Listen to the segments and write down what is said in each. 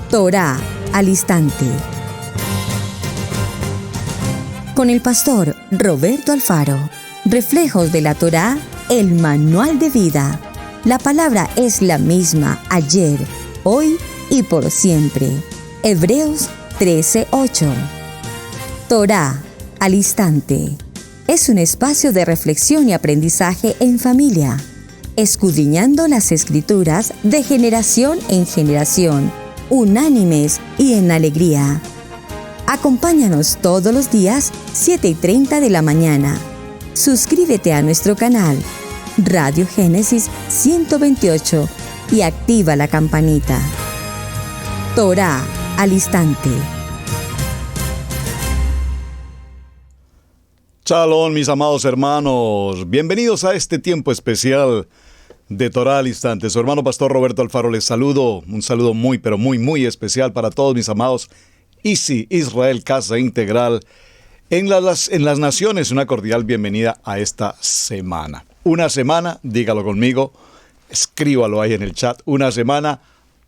Torá al instante. Con el pastor Roberto Alfaro. Reflejos de la Torá, el manual de vida. La palabra es la misma ayer, hoy y por siempre. Hebreos 13:8. Torá al instante. Es un espacio de reflexión y aprendizaje en familia, escudriñando las Escrituras de generación en generación, unánimes y en alegría. Acompáñanos todos los días, 7:30 de la mañana. Suscríbete a nuestro canal, Radio Génesis 128, y activa la campanita. Torá al instante. Shalom, mis amados hermanos. Bienvenidos a este tiempo especial de Torá al instante. Su hermano pastor Roberto Alfaro les saludo. Un saludo muy, pero muy especial para todos mis amados ISI, Israel Casa Integral. En las naciones, una cordial bienvenida a esta semana. Una semana, dígalo conmigo, escríbalo ahí en el chat, una semana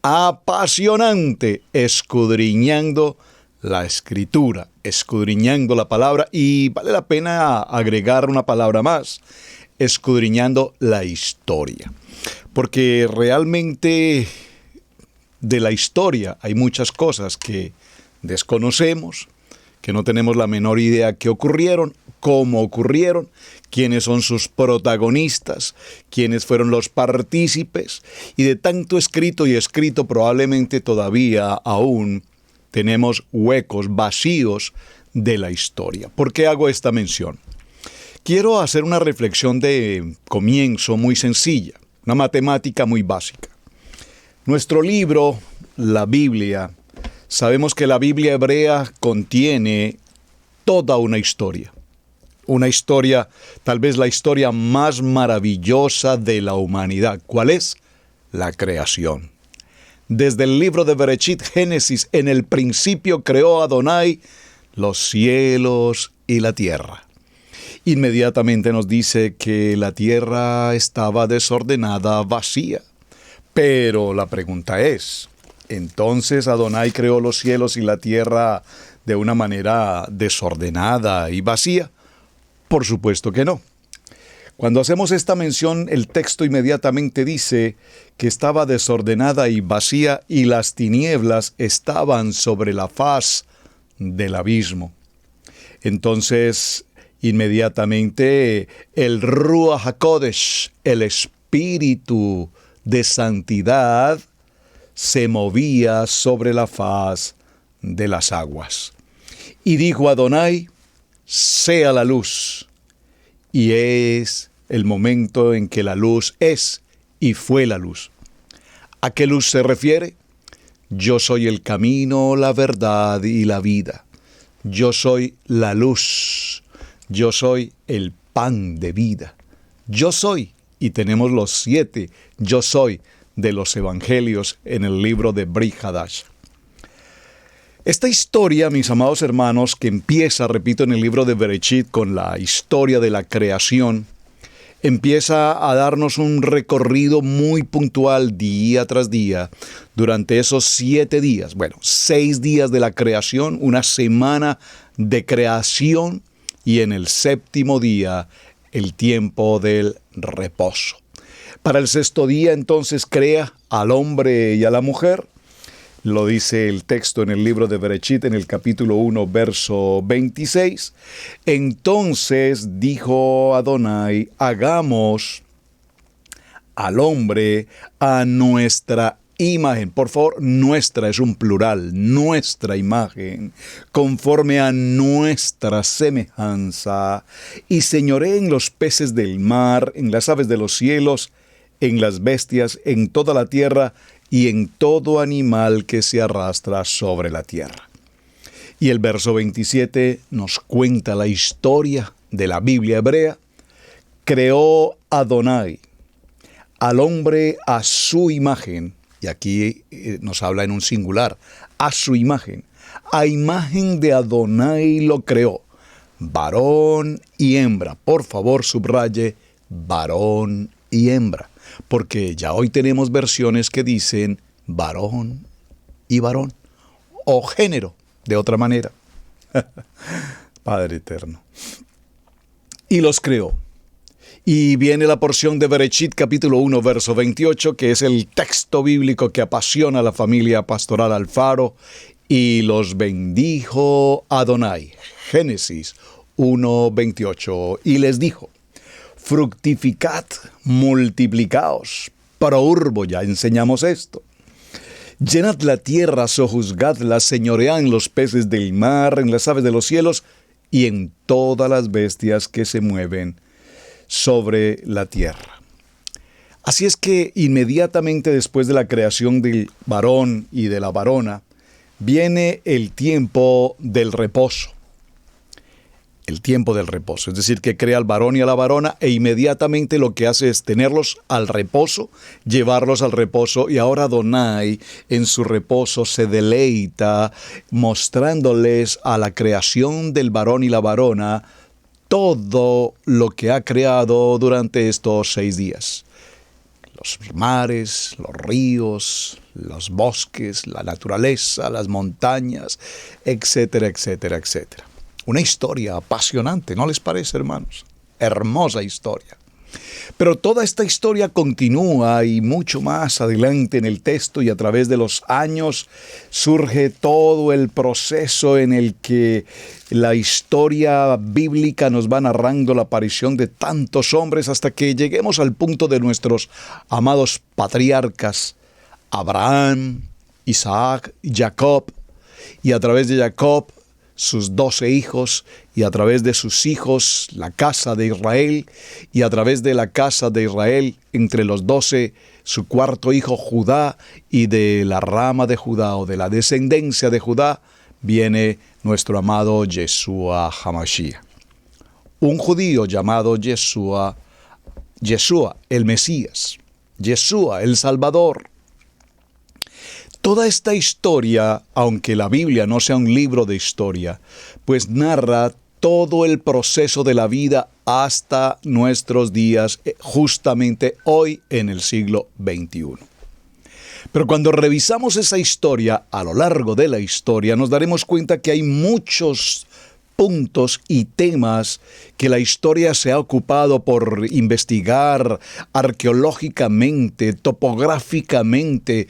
apasionante, escudriñando la Escritura, escudriñando la palabra, y vale la pena agregar una palabra más, escudriñando la historia. Porque realmente de la historia hay muchas cosas que desconocemos, que no tenemos la menor idea que ocurrieron, cómo ocurrieron, quiénes son sus protagonistas, quiénes fueron los partícipes, y de tanto escrito y escrito probablemente todavía aún tenemos huecos, vacíos de la historia. ¿Por qué hago esta mención? Quiero hacer una reflexión de comienzo muy sencilla, una matemática muy básica. Nuestro libro, la Biblia, sabemos que la Biblia hebrea contiene toda una historia. Una historia, tal vez la historia más maravillosa de la humanidad. ¿Cuál es? La creación. Desde el libro de Bereshit, Génesis, en el principio creó Adonai los cielos y la tierra. Inmediatamente nos dice que la tierra estaba desordenada, vacía. Pero la pregunta es, ¿entonces Adonai creó los cielos y la tierra de una manera desordenada y vacía? Por supuesto que no. Cuando hacemos esta mención, el texto inmediatamente dice que estaba desordenada y vacía y las tinieblas estaban sobre la faz del abismo. Entonces, inmediatamente el Ruach HaKodesh, el Espíritu de Santidad, se movía sobre la faz de las aguas. Y dijo Adonai, sea la luz. Y es el momento en que la luz es y fue la luz. ¿A qué luz se refiere? Yo soy el camino, la verdad y la vida. Yo soy la luz. Yo soy el pan de vida. Yo soy, y tenemos los 7 yo soy de los evangelios en el libro de Brit Hadash. Esta historia, mis amados hermanos, que empieza, repito, en el libro de Bereshit con la historia de la creación, empieza a darnos un recorrido muy puntual día tras día durante esos 7 días. Bueno, 6 días de la creación, una semana de creación, y en el 7º día, el tiempo del reposo. Para el 6º día, entonces, crea al hombre y a la mujer. Lo dice el texto en el libro de Bereshit, en el capítulo 1, verso 26. Entonces dijo Adonai, hagamos al hombre a nuestra imagen. Por favor, nuestra es un plural, nuestra imagen, conforme a nuestra semejanza, y señoree en los peces del mar, en las aves de los cielos, en las bestias, en toda la tierra, y en todo animal que se arrastra sobre la tierra. Y el verso 27 nos cuenta la historia de la Biblia hebrea. Creó Adonai al hombre a su imagen, y aquí nos habla en un singular, a su imagen. A imagen de Adonai lo creó, varón y hembra. Por favor, subraye, varón y hembra. Porque ya hoy tenemos versiones que dicen varón y varón, o género, de otra manera. Padre eterno. Y los creó. Y viene la porción de Bereshit capítulo 1, verso 28, que es el texto bíblico que apasiona a la familia pastoral Alfaro. Y los bendijo Adonai. Génesis 1, 28. Y les dijo: fructificad, multiplicaos, prourbo, ya enseñamos esto. Llenad la tierra, sojuzgadla, señoread en los peces del mar, en las aves de los cielos y en todas las bestias que se mueven sobre la tierra. Así es que inmediatamente después de la creación del varón y de la varona, viene el tiempo del reposo. El tiempo del reposo, es decir, que crea al varón y a la varona e inmediatamente lo que hace es tenerlos al reposo, llevarlos al reposo, y ahora Adonai en su reposo se deleita mostrándoles a la creación del varón y la varona todo lo que ha creado durante estos 6 días. Los mares, los ríos, los bosques, la naturaleza, las montañas, etcétera, etcétera, etcétera. Una historia apasionante, ¿no les parece, hermanos? Hermosa historia. Pero toda esta historia continúa y mucho más adelante en el texto, y a través de los años surge todo el proceso en el que la historia bíblica nos va narrando la aparición de tantos hombres hasta que lleguemos al punto de nuestros amados patriarcas, Abraham, Isaac, Jacob, y a través de Jacob sus 12 hijos, y a través de sus hijos la casa de Israel, y a través de la casa de Israel, entre los 12, su cuarto hijo Judá, y de la rama de Judá o de la descendencia de Judá viene nuestro amado Yeshua HaMashiach. Un judío llamado Yeshua el Mesías, Yeshua el Salvador. Toda esta historia, aunque la Biblia no sea un libro de historia, pues narra todo el proceso de la vida hasta nuestros días, justamente hoy en el siglo XXI. Pero cuando revisamos esa historia, a lo largo de la historia, nos daremos cuenta que hay muchos puntos y temas que la historia se ha ocupado por investigar arqueológicamente, topográficamente,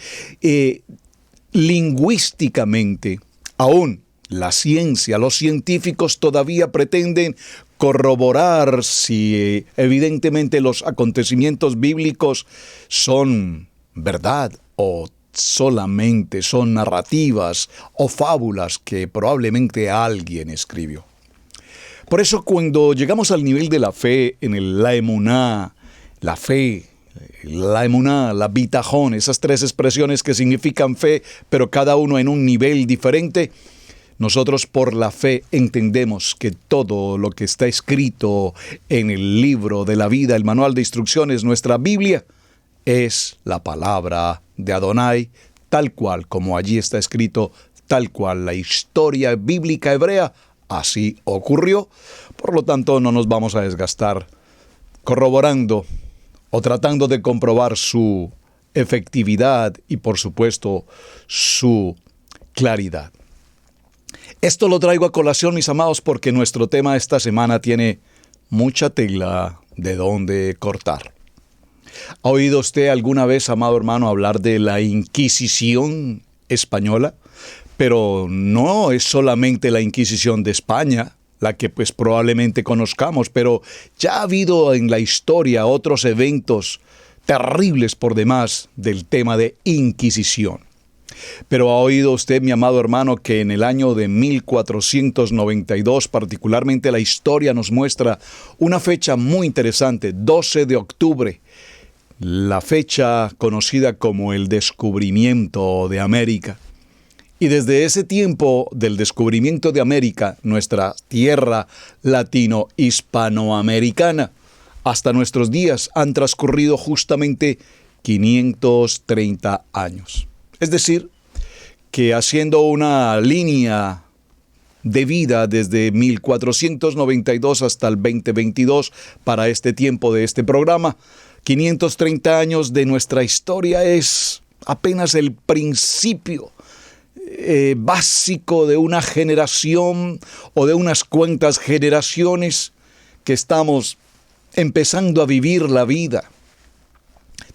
lingüísticamente. Aún la ciencia, los científicos todavía pretenden corroborar si evidentemente los acontecimientos bíblicos son verdad o solamente son narrativas o fábulas que probablemente alguien escribió. Por eso cuando llegamos al nivel de la fe, la emuná, la fe, la emuná, la bitajón, esas 3 expresiones que significan fe, pero cada uno en un nivel diferente, nosotros por la fe entendemos que todo lo que está escrito en el libro de la vida, el manual de instrucciones, nuestra Biblia, es la palabra de Adonai, tal cual como allí está escrito, tal cual la historia bíblica hebrea, así ocurrió. Por lo tanto, no nos vamos a desgastar corroborando o tratando de comprobar su efectividad y, por supuesto, su claridad. Esto lo traigo a colación, mis amados, porque nuestro tema esta semana tiene mucha tela de dónde cortar. ¿Ha oído usted alguna vez, amado hermano, hablar de la Inquisición española? Pero no es solamente la Inquisición de España, la que pues probablemente conozcamos, pero ya ha habido en la historia otros eventos terribles por demás del tema de Inquisición. Pero ¿ha oído usted, mi amado hermano, que en el año de 1492, particularmente la historia nos muestra una fecha muy interesante, 12 de octubre, la fecha conocida como el descubrimiento de América? Y desde ese tiempo del descubrimiento de América, nuestra tierra latino-hispanoamericana, hasta nuestros días han transcurrido justamente 530 años. Es decir, que haciendo una línea de vida desde 1492 hasta el 2022 para este tiempo de este programa, 530 años de nuestra historia es apenas el principio básico de una generación o de unas cuantas generaciones que estamos empezando a vivir la vida.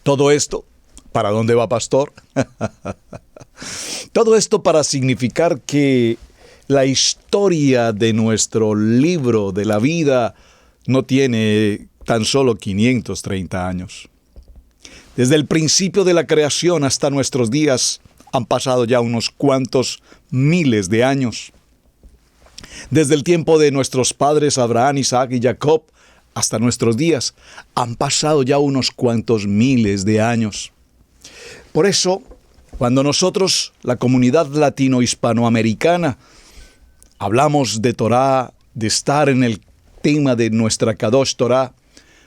Todo esto, ¿para dónde va, pastor? Todo esto para significar que la historia de nuestro libro de la vida no tiene tan solo 530 años. Desde el principio de la creación hasta nuestros días han pasado ya unos cuantos miles de años. Desde el tiempo de nuestros padres Abraham, Isaac y Jacob hasta nuestros días han pasado ya unos cuantos miles de años. Por eso, cuando nosotros, la comunidad latino-hispanoamericana, hablamos de Torá, de estar en el tema de nuestra Kadosh Torá,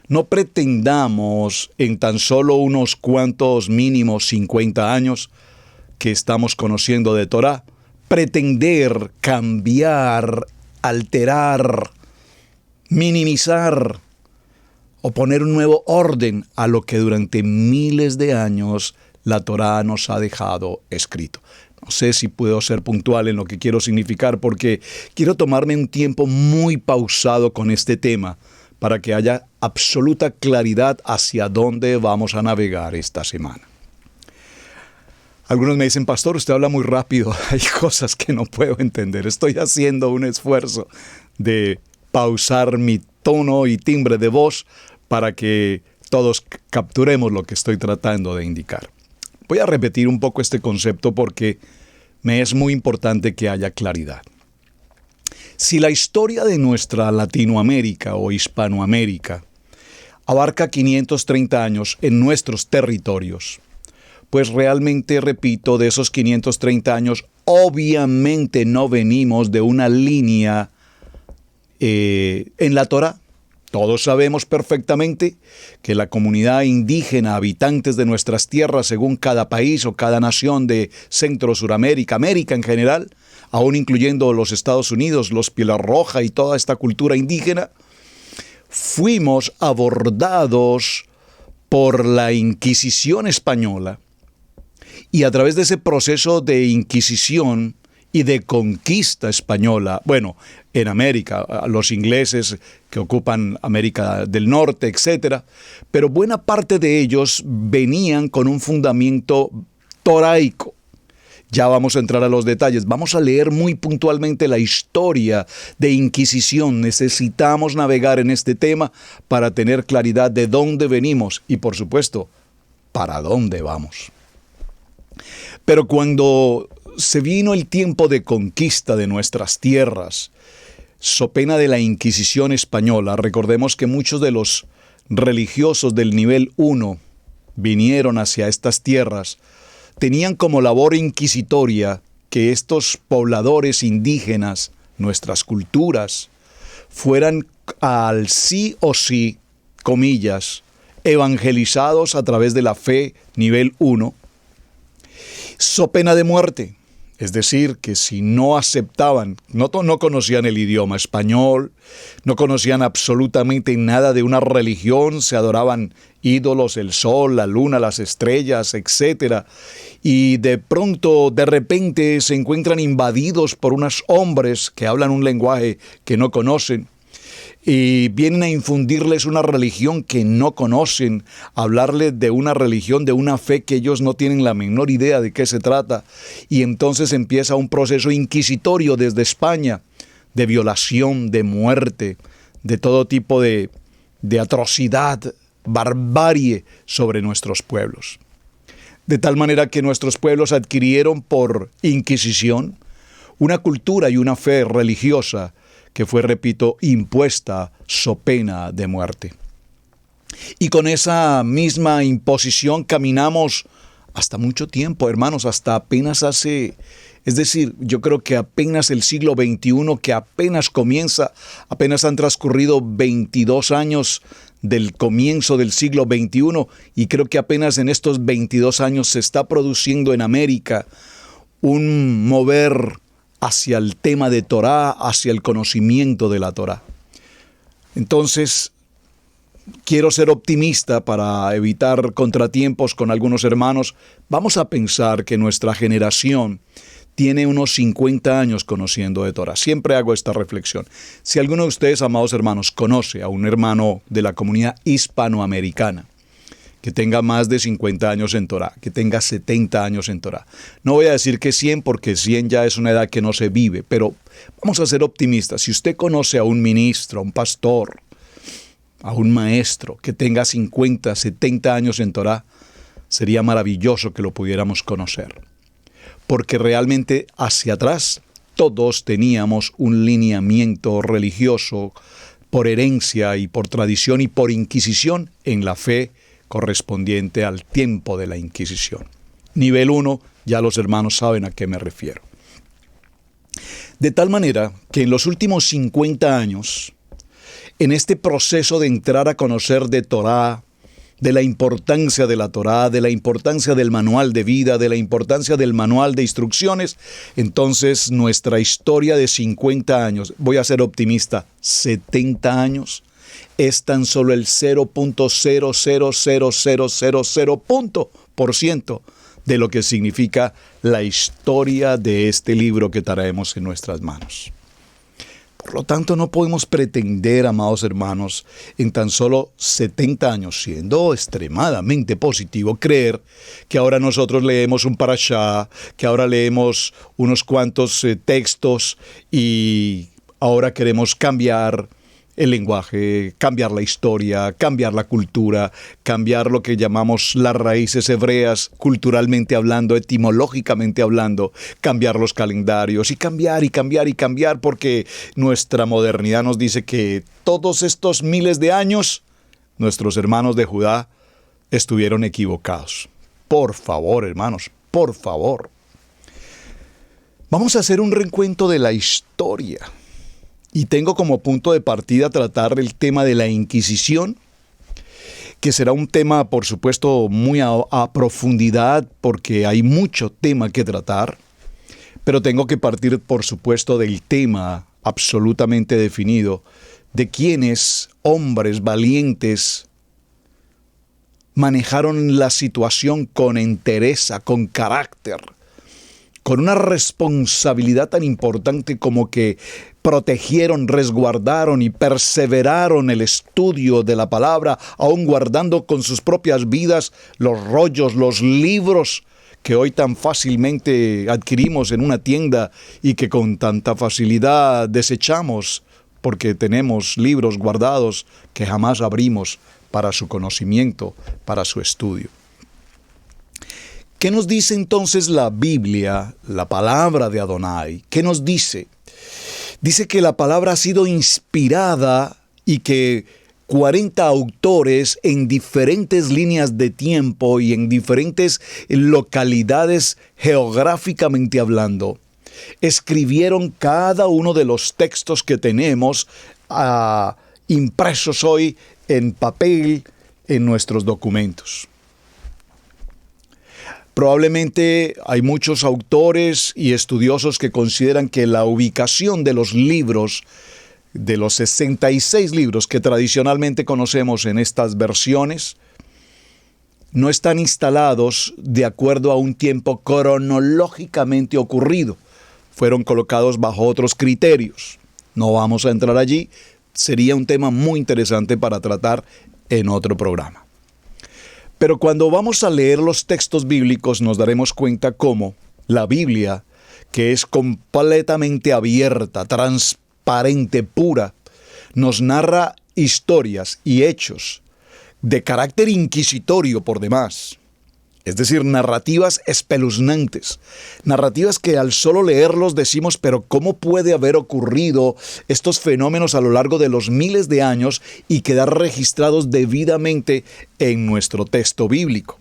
no pretendamos en tan solo unos cuantos mínimos 50 años que estamos conociendo de Torá, pretender cambiar, alterar, minimizar o poner un nuevo orden a lo que durante miles de años la Torá nos ha dejado escrito. No sé si puedo ser puntual en lo que quiero significar porque quiero tomarme un tiempo muy pausado con este tema para que haya absoluta claridad hacia dónde vamos a navegar esta semana. Algunos me dicen, pastor, usted habla muy rápido, hay cosas que no puedo entender. Estoy haciendo un esfuerzo de pausar mi tono y timbre de voz para que todos capturemos lo que estoy tratando de indicar. Voy a repetir un poco este concepto porque me es muy importante que haya claridad. Si la historia de nuestra Latinoamérica o Hispanoamérica abarca 530 años en nuestros territorios, pues realmente, repito, de esos 530 años, obviamente no venimos de una línea en la Torá. Todos sabemos perfectamente que la comunidad indígena, habitantes de nuestras tierras, según cada país o cada nación de Centro, Suramérica, América en general, aún incluyendo los Estados Unidos, los Piel Roja y toda esta cultura indígena, fuimos abordados por la Inquisición española. Y a través de ese proceso de Inquisición y de conquista española, bueno, en América, los ingleses que ocupan América del Norte, etcétera, pero buena parte de ellos venían con un fundamento toraico. Ya vamos a entrar a los detalles. Vamos a leer muy puntualmente la historia de Inquisición. Necesitamos navegar en este tema para tener claridad de dónde venimos y, por supuesto, para dónde vamos. Pero cuando se vino el tiempo de conquista de nuestras tierras, so pena de la Inquisición española, recordemos que muchos de los religiosos del nivel 1 vinieron hacia estas tierras, tenían como labor inquisitoria que estos pobladores indígenas, nuestras culturas, fueran al sí o sí, comillas, evangelizados a través de la fe nivel 1, so pena de muerte. Es decir, que si no aceptaban, no conocían el idioma español, no conocían absolutamente nada de una religión, se adoraban ídolos, el sol, la luna, las estrellas, etc. Y de pronto, de repente, se encuentran invadidos por unos hombres que hablan un lenguaje que no conocen, y vienen a infundirles una religión que no conocen, hablarles de una religión, de una fe que ellos no tienen la menor idea de qué se trata. Y entonces empieza un proceso inquisitorio desde España, de violación, de muerte, de todo tipo de atrocidad, barbarie sobre nuestros pueblos. De tal manera que nuestros pueblos adquirieron por Inquisición una cultura y una fe religiosa que fue, repito, impuesta so pena de muerte. Y con esa misma imposición caminamos hasta mucho tiempo, hermanos, hasta apenas es decir, yo creo que apenas el siglo XXI, que apenas comienza, apenas han transcurrido 22 años del comienzo del siglo XXI, y creo que apenas en estos 22 años se está produciendo en América un mover hacia el tema de Torá, hacia el conocimiento de la Torá. Entonces, quiero ser optimista para evitar contratiempos con algunos hermanos. Vamos a pensar que nuestra generación tiene unos 50 años conociendo de Torah. Siempre hago esta reflexión. Si alguno de ustedes, amados hermanos, conoce a un hermano de la comunidad hispanoamericana que tenga más de 50 años en Torah, que tenga 70 años en Torah. No voy a decir que 100 porque 100 ya es una edad que no se vive, pero vamos a ser optimistas. Si usted conoce a un ministro, a un pastor, a un maestro que tenga 50, 70 años en Torah, sería maravilloso que lo pudiéramos conocer. Porque realmente hacia atrás todos teníamos un lineamiento religioso por herencia y por tradición y por inquisición en la fe correspondiente al tiempo de la Inquisición. Nivel 1, ya los hermanos saben a qué me refiero. De tal manera que en los últimos 50 años, en este proceso de entrar a conocer de Torah, de la importancia de la Torah, de la importancia del manual de vida, de la importancia del manual de instrucciones, entonces nuestra historia de 50 años, voy a ser optimista, 70 años, es tan solo el 0.00000% de lo que significa la historia de este libro que traemos en nuestras manos. Por lo tanto, no podemos pretender, amados hermanos, en tan solo 70 años, siendo extremadamente positivo, creer que ahora nosotros leemos un parashá, que ahora leemos unos cuantos textos y ahora queremos cambiar el lenguaje, cambiar la historia, cambiar la cultura, cambiar lo que llamamos las raíces hebreas, culturalmente hablando, etimológicamente hablando, cambiar los calendarios y cambiar, porque nuestra modernidad nos dice que todos estos miles de años, nuestros hermanos de Judá estuvieron equivocados. Por favor, hermanos, por favor. Vamos a hacer un recuento de la historia. Y tengo como punto de partida tratar el tema de la Inquisición, que será un tema, por supuesto, muy a profundidad, porque hay mucho tema que tratar, pero tengo que partir, por supuesto, del tema absolutamente definido, de quienes, hombres valientes, manejaron la situación con entereza, con carácter, con una responsabilidad tan importante como que protegieron, resguardaron y perseveraron el estudio de la palabra, aun guardando con sus propias vidas los rollos, los libros que hoy tan fácilmente adquirimos en una tienda y que con tanta facilidad desechamos porque tenemos libros guardados que jamás abrimos para su conocimiento, para su estudio. ¿Qué nos dice entonces la Biblia, la palabra de Adonai? ¿Qué nos dice? Dice que la palabra ha sido inspirada y que 40 autores en diferentes líneas de tiempo y en diferentes localidades geográficamente hablando, escribieron cada uno de los textos que tenemos impresos hoy en papel en nuestros documentos. Probablemente hay muchos autores y estudiosos que consideran que la ubicación de los libros, de los 66 libros que tradicionalmente conocemos en estas versiones, no están instalados de acuerdo a un tiempo cronológicamente ocurrido. Fueron colocados bajo otros criterios. No vamos a entrar allí. Sería un tema muy interesante para tratar en otro programa. Pero cuando vamos a leer los textos bíblicos nos daremos cuenta cómo la Biblia, que es completamente abierta, transparente, pura, nos narra historias y hechos de carácter inquisitorio por demás. Es decir, narrativas espeluznantes, narrativas que al solo leerlos decimos, pero ¿cómo puede haber ocurrido estos fenómenos a lo largo de los miles de años y quedar registrados debidamente en nuestro texto bíblico?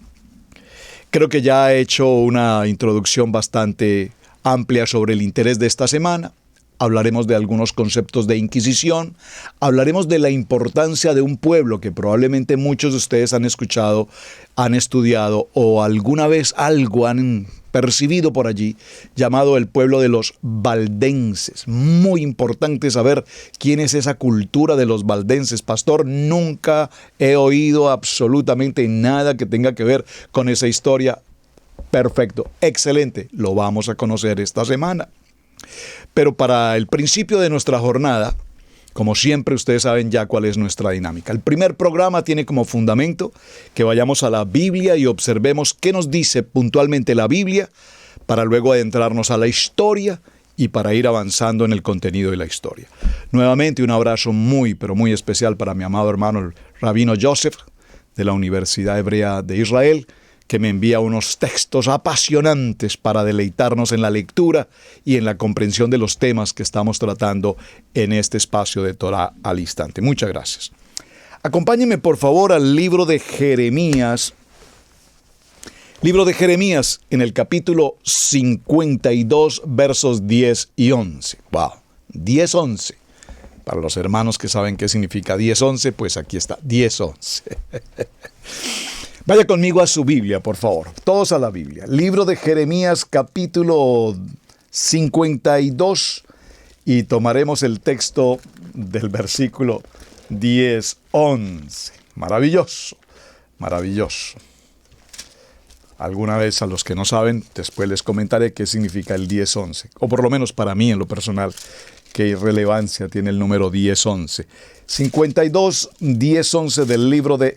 Creo que ya he hecho una introducción bastante amplia sobre el interés de esta semana. Hablaremos de algunos conceptos de Inquisición, hablaremos de la importancia de un pueblo que probablemente muchos de ustedes han escuchado, han estudiado o alguna vez algo han percibido por allí, llamado el pueblo de los valdenses. Muy importante saber quién es esa cultura de los valdenses. Pastor, nunca he oído absolutamente nada que tenga que ver con esa historia. Perfecto, excelente, lo vamos a conocer esta semana. Pero para el principio de nuestra jornada, como siempre, ustedes saben ya cuál es nuestra dinámica. El primer programa tiene como fundamento que vayamos a la Biblia y observemos qué nos dice puntualmente la Biblia, para luego adentrarnos a la historia y para ir avanzando en el contenido de la historia. Nuevamente, un abrazo muy, pero muy especial para mi amado hermano, el rabino Joseph, de la Universidad Hebrea de Israel, que me envía unos textos apasionantes para deleitarnos en la lectura y en la comprensión de los temas que estamos tratando en este espacio de Torah al instante. Muchas gracias. Acompáñenme por favor al libro de Jeremías. Libro de Jeremías en el capítulo 52, versos 10 y 11. ¡Wow! 10-11. Para los hermanos que saben qué significa 10-11, pues aquí está, 10-11. Vaya conmigo a su Biblia, por favor. Todos a la Biblia. Libro de Jeremías, capítulo 52, y tomaremos el texto del versículo 10-11. Maravilloso, maravilloso. Alguna vez, a los que no saben, después les comentaré qué significa el 10-11. O por lo menos para mí, en lo personal, qué relevancia tiene el número 10-11. 52, 10-11 del libro de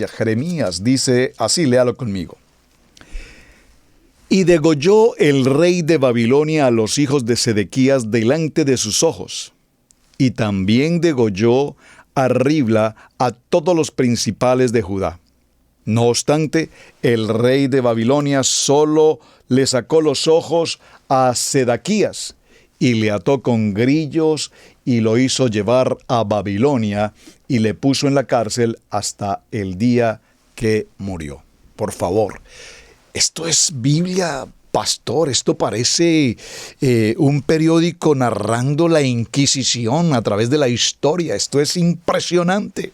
Jeremías, dice así, léalo conmigo. Y degolló el rey de Babilonia a los hijos de Sedequías delante de sus ojos, y también degolló a Ribla a todos los principales de Judá. No obstante, el rey de Babilonia solo le sacó los ojos a Sedequías, y le ató con grillos y lo hizo llevar a Babilonia y le puso en la cárcel hasta el día que murió. Por favor, esto es Biblia, pastor. Esto parece un periódico narrando la Inquisición a través de la historia. Esto es impresionante.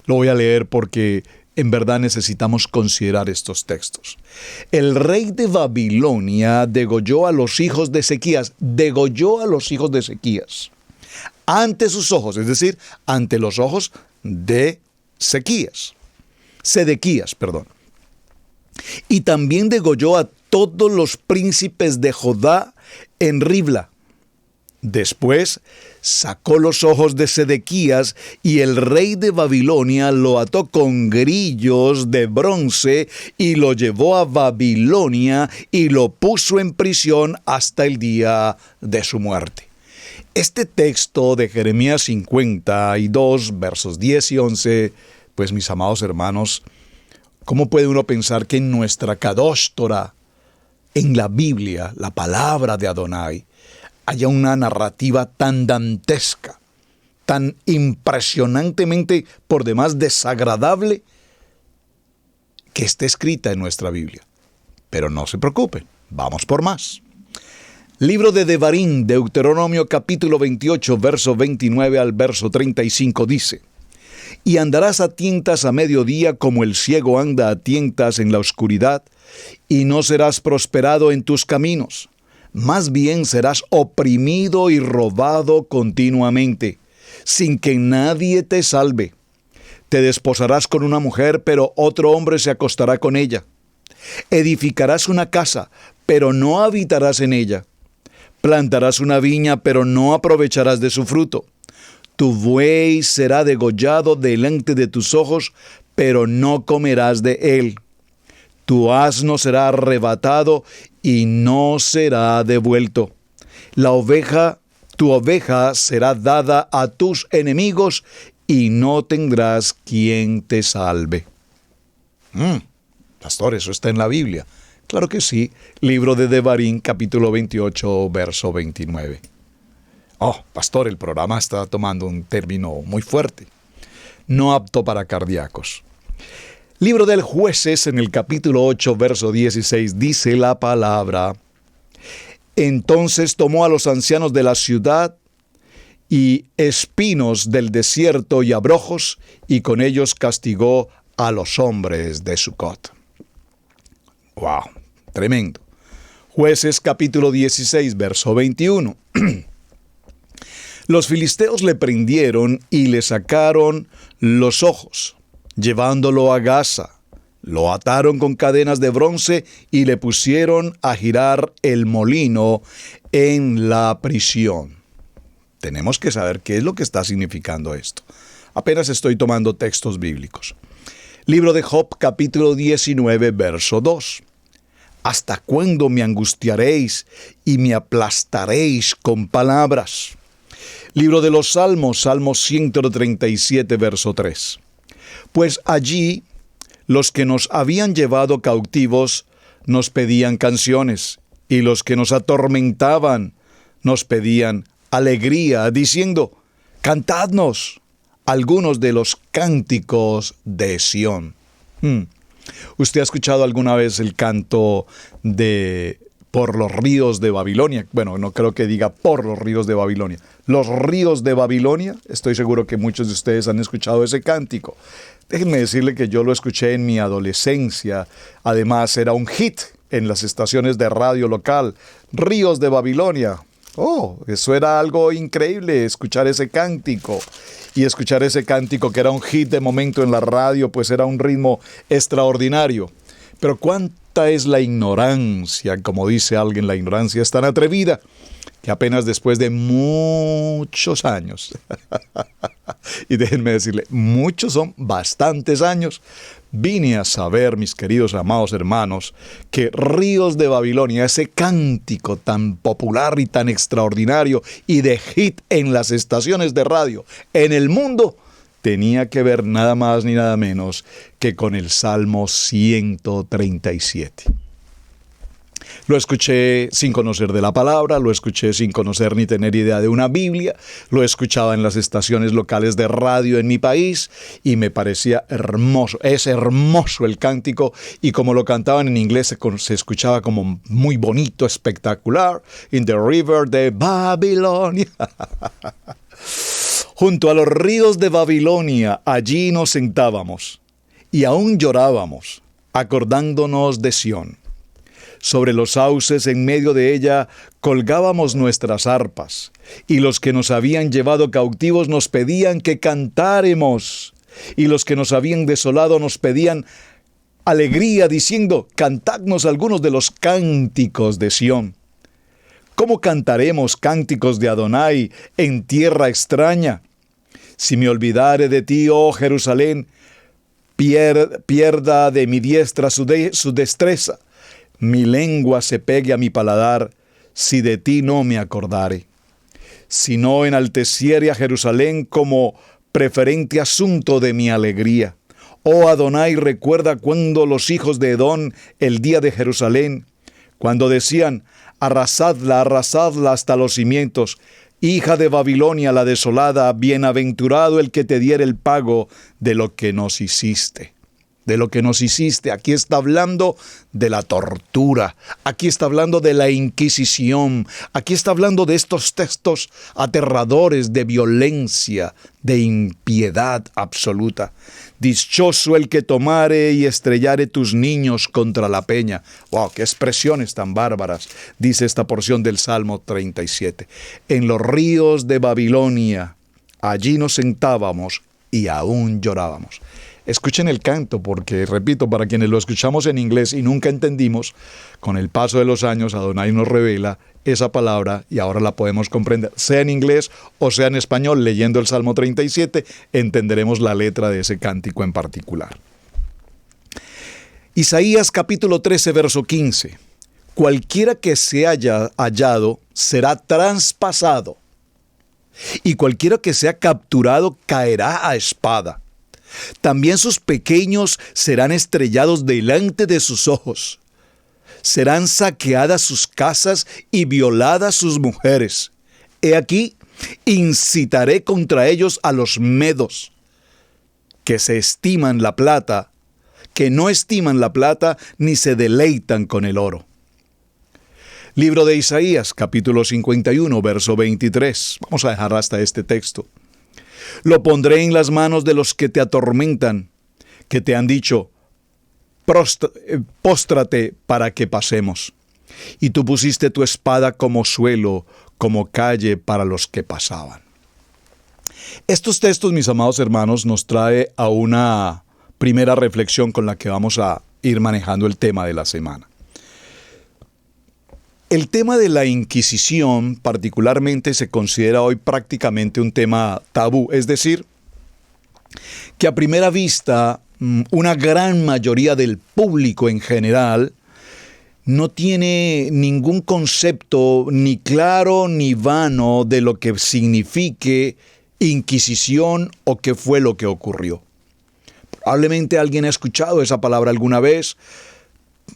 Lo voy a leer porque en verdad necesitamos considerar estos textos. El rey de Babilonia degolló a los hijos de Ezequías, ante sus ojos, es decir, ante los ojos de Sedequías. Y también degolló a todos los príncipes de Judá en Ribla. Después sacó los ojos de Sedequías y el rey de Babilonia lo ató con grillos de bronce y lo llevó a Babilonia y lo puso en prisión hasta el día de su muerte. Este texto de Jeremías 52, versos 10 y 11, pues mis amados hermanos, ¿cómo puede uno pensar que en nuestra Kadosh Torah, en la Biblia, la palabra de Adonai, haya una narrativa tan dantesca, tan impresionantemente por demás desagradable, que esté escrita en nuestra Biblia? Pero no se preocupen, vamos por más. Libro de Devarim, Deuteronomio capítulo 28, verso 29 al verso 35 dice: Y andarás a tientas a mediodía como el ciego anda a tientas en la oscuridad, y no serás prosperado en tus caminos. Más bien serás oprimido y robado continuamente, sin que nadie te salve. Te desposarás con una mujer, pero otro hombre se acostará con ella. Edificarás una casa, pero no habitarás en ella. Plantarás una viña, pero no aprovecharás de su fruto. Tu buey será degollado delante de tus ojos, pero no comerás de él. Tu asno será arrebatado y no será devuelto. Tu oveja será dada a tus enemigos y no tendrás quien te salve. Pastor, eso está en la Biblia. Claro que sí. Libro de Devarim, capítulo 28, verso 29. Oh, pastor, el programa está tomando un término muy fuerte. No apto para cardíacos. Libro del Jueces, en el capítulo 8, verso 16, dice la palabra: Entonces tomó a los ancianos de la ciudad y espinos del desierto y abrojos, y con ellos castigó a los hombres de Sucot. ¡Wow! Tremendo. Jueces, capítulo 16, verso 21. Los filisteos le prendieron y le sacaron los ojos, llevándolo a Gaza. Lo ataron con cadenas de bronce y le pusieron a girar el molino en la prisión. Tenemos que saber qué es lo que está significando esto. Apenas estoy tomando textos bíblicos. Libro de Job, capítulo 19, verso 2. ¿Hasta cuándo me angustiaréis y me aplastaréis con palabras? Libro de los Salmos, Salmo 137, verso 3. Pues allí los que nos habían llevado cautivos nos pedían canciones, y los que nos atormentaban nos pedían alegría, diciendo: cantadnos algunos de los cánticos de Sión. ¿Usted ha escuchado alguna vez el canto de Por los ríos de Babilonia? Bueno, no creo que diga por los ríos de Babilonia. Los ríos de Babilonia, estoy seguro que muchos de ustedes han escuchado ese cántico. Déjenme decirle que yo lo escuché en mi adolescencia. Además, era un hit en las estaciones de radio local. Ríos de Babilonia. Oh, eso era algo increíble, escuchar ese cántico. Y escuchar ese cántico que era un hit de momento en la radio, pues era un ritmo extraordinario. Pero cuánta es la ignorancia, como dice alguien, la ignorancia es tan atrevida que apenas después de muchos años, y déjenme decirle, muchos son bastantes años, vine a saber, mis queridos amados hermanos, que Ríos de Babilonia, ese cántico tan popular y tan extraordinario y de hit en las estaciones de radio en el mundo, tenía que ver nada más ni nada menos que con el Salmo 137. Lo escuché sin conocer de la palabra, lo escuché sin conocer ni tener idea de una Biblia, lo escuchaba en las estaciones locales de radio en mi país y me parecía hermoso. Es hermoso el cántico y como lo cantaban en inglés se escuchaba como muy bonito, espectacular. In the river de Babilonia. Junto a los ríos de Babilonia, allí nos sentábamos y aún llorábamos, acordándonos de Sión. Sobre los sauces en medio de ella colgábamos nuestras arpas, y los que nos habían llevado cautivos nos pedían que cantáremos, y los que nos habían desolado nos pedían alegría, diciendo: cantadnos algunos de los cánticos de Sión. ¿Cómo cantaremos cánticos de Adonai en tierra extraña? Si me olvidare de ti, oh Jerusalén, pierda de mi diestra su destreza. Mi lengua se pegue a mi paladar, si de ti no me acordare. Si no enalteciere a Jerusalén como preferente asunto de mi alegría. Oh Adonai, recuerda cuando los hijos de Edom, el día de Jerusalén, cuando decían: arrasadla, arrasadla hasta los cimientos, hija de Babilonia la desolada, bienaventurado el que te diere el pago de lo que nos hiciste. De lo que nos hiciste. Aquí está hablando de la tortura, aquí está hablando de la Inquisición, aquí está hablando de estos textos aterradores de violencia, de impiedad absoluta. Dichoso el que tomare y estrellare tus niños contra la peña. ¡Wow! ¡Qué expresiones tan bárbaras! Dice esta porción del Salmo 37. En los ríos de Babilonia, allí nos sentábamos y aún llorábamos. Escuchen el canto porque, repito, para quienes lo escuchamos en inglés y nunca entendimos, con el paso de los años Adonai nos revela esa palabra y ahora la podemos comprender, sea en inglés o sea en español. Leyendo el Salmo 37 entenderemos la letra de ese cántico en particular. Isaías capítulo 13, verso 15. Cualquiera que se haya hallado será traspasado, y cualquiera que sea capturado caerá a espada. También sus pequeños serán estrellados delante de sus ojos. Serán saqueadas sus casas y violadas sus mujeres. He aquí, incitaré contra ellos a los medos, que se estiman la plata, que no estiman la plata ni se deleitan con el oro. Libro de Isaías, capítulo 51, verso 23. Vamos a dejar hasta este texto. Lo pondré en las manos de los que te atormentan, que te han dicho: póstrate para que pasemos. Y tú pusiste tu espada como suelo, como calle para los que pasaban. Estos textos, mis amados hermanos, nos trae a una primera reflexión con la que vamos a ir manejando el tema de la semana. El tema de la Inquisición particularmente se considera hoy prácticamente un tema tabú, es decir, que a primera vista una gran mayoría del público en general no tiene ningún concepto ni claro ni vano de lo que signifique Inquisición o qué fue lo que ocurrió. Probablemente alguien ha escuchado esa palabra alguna vez.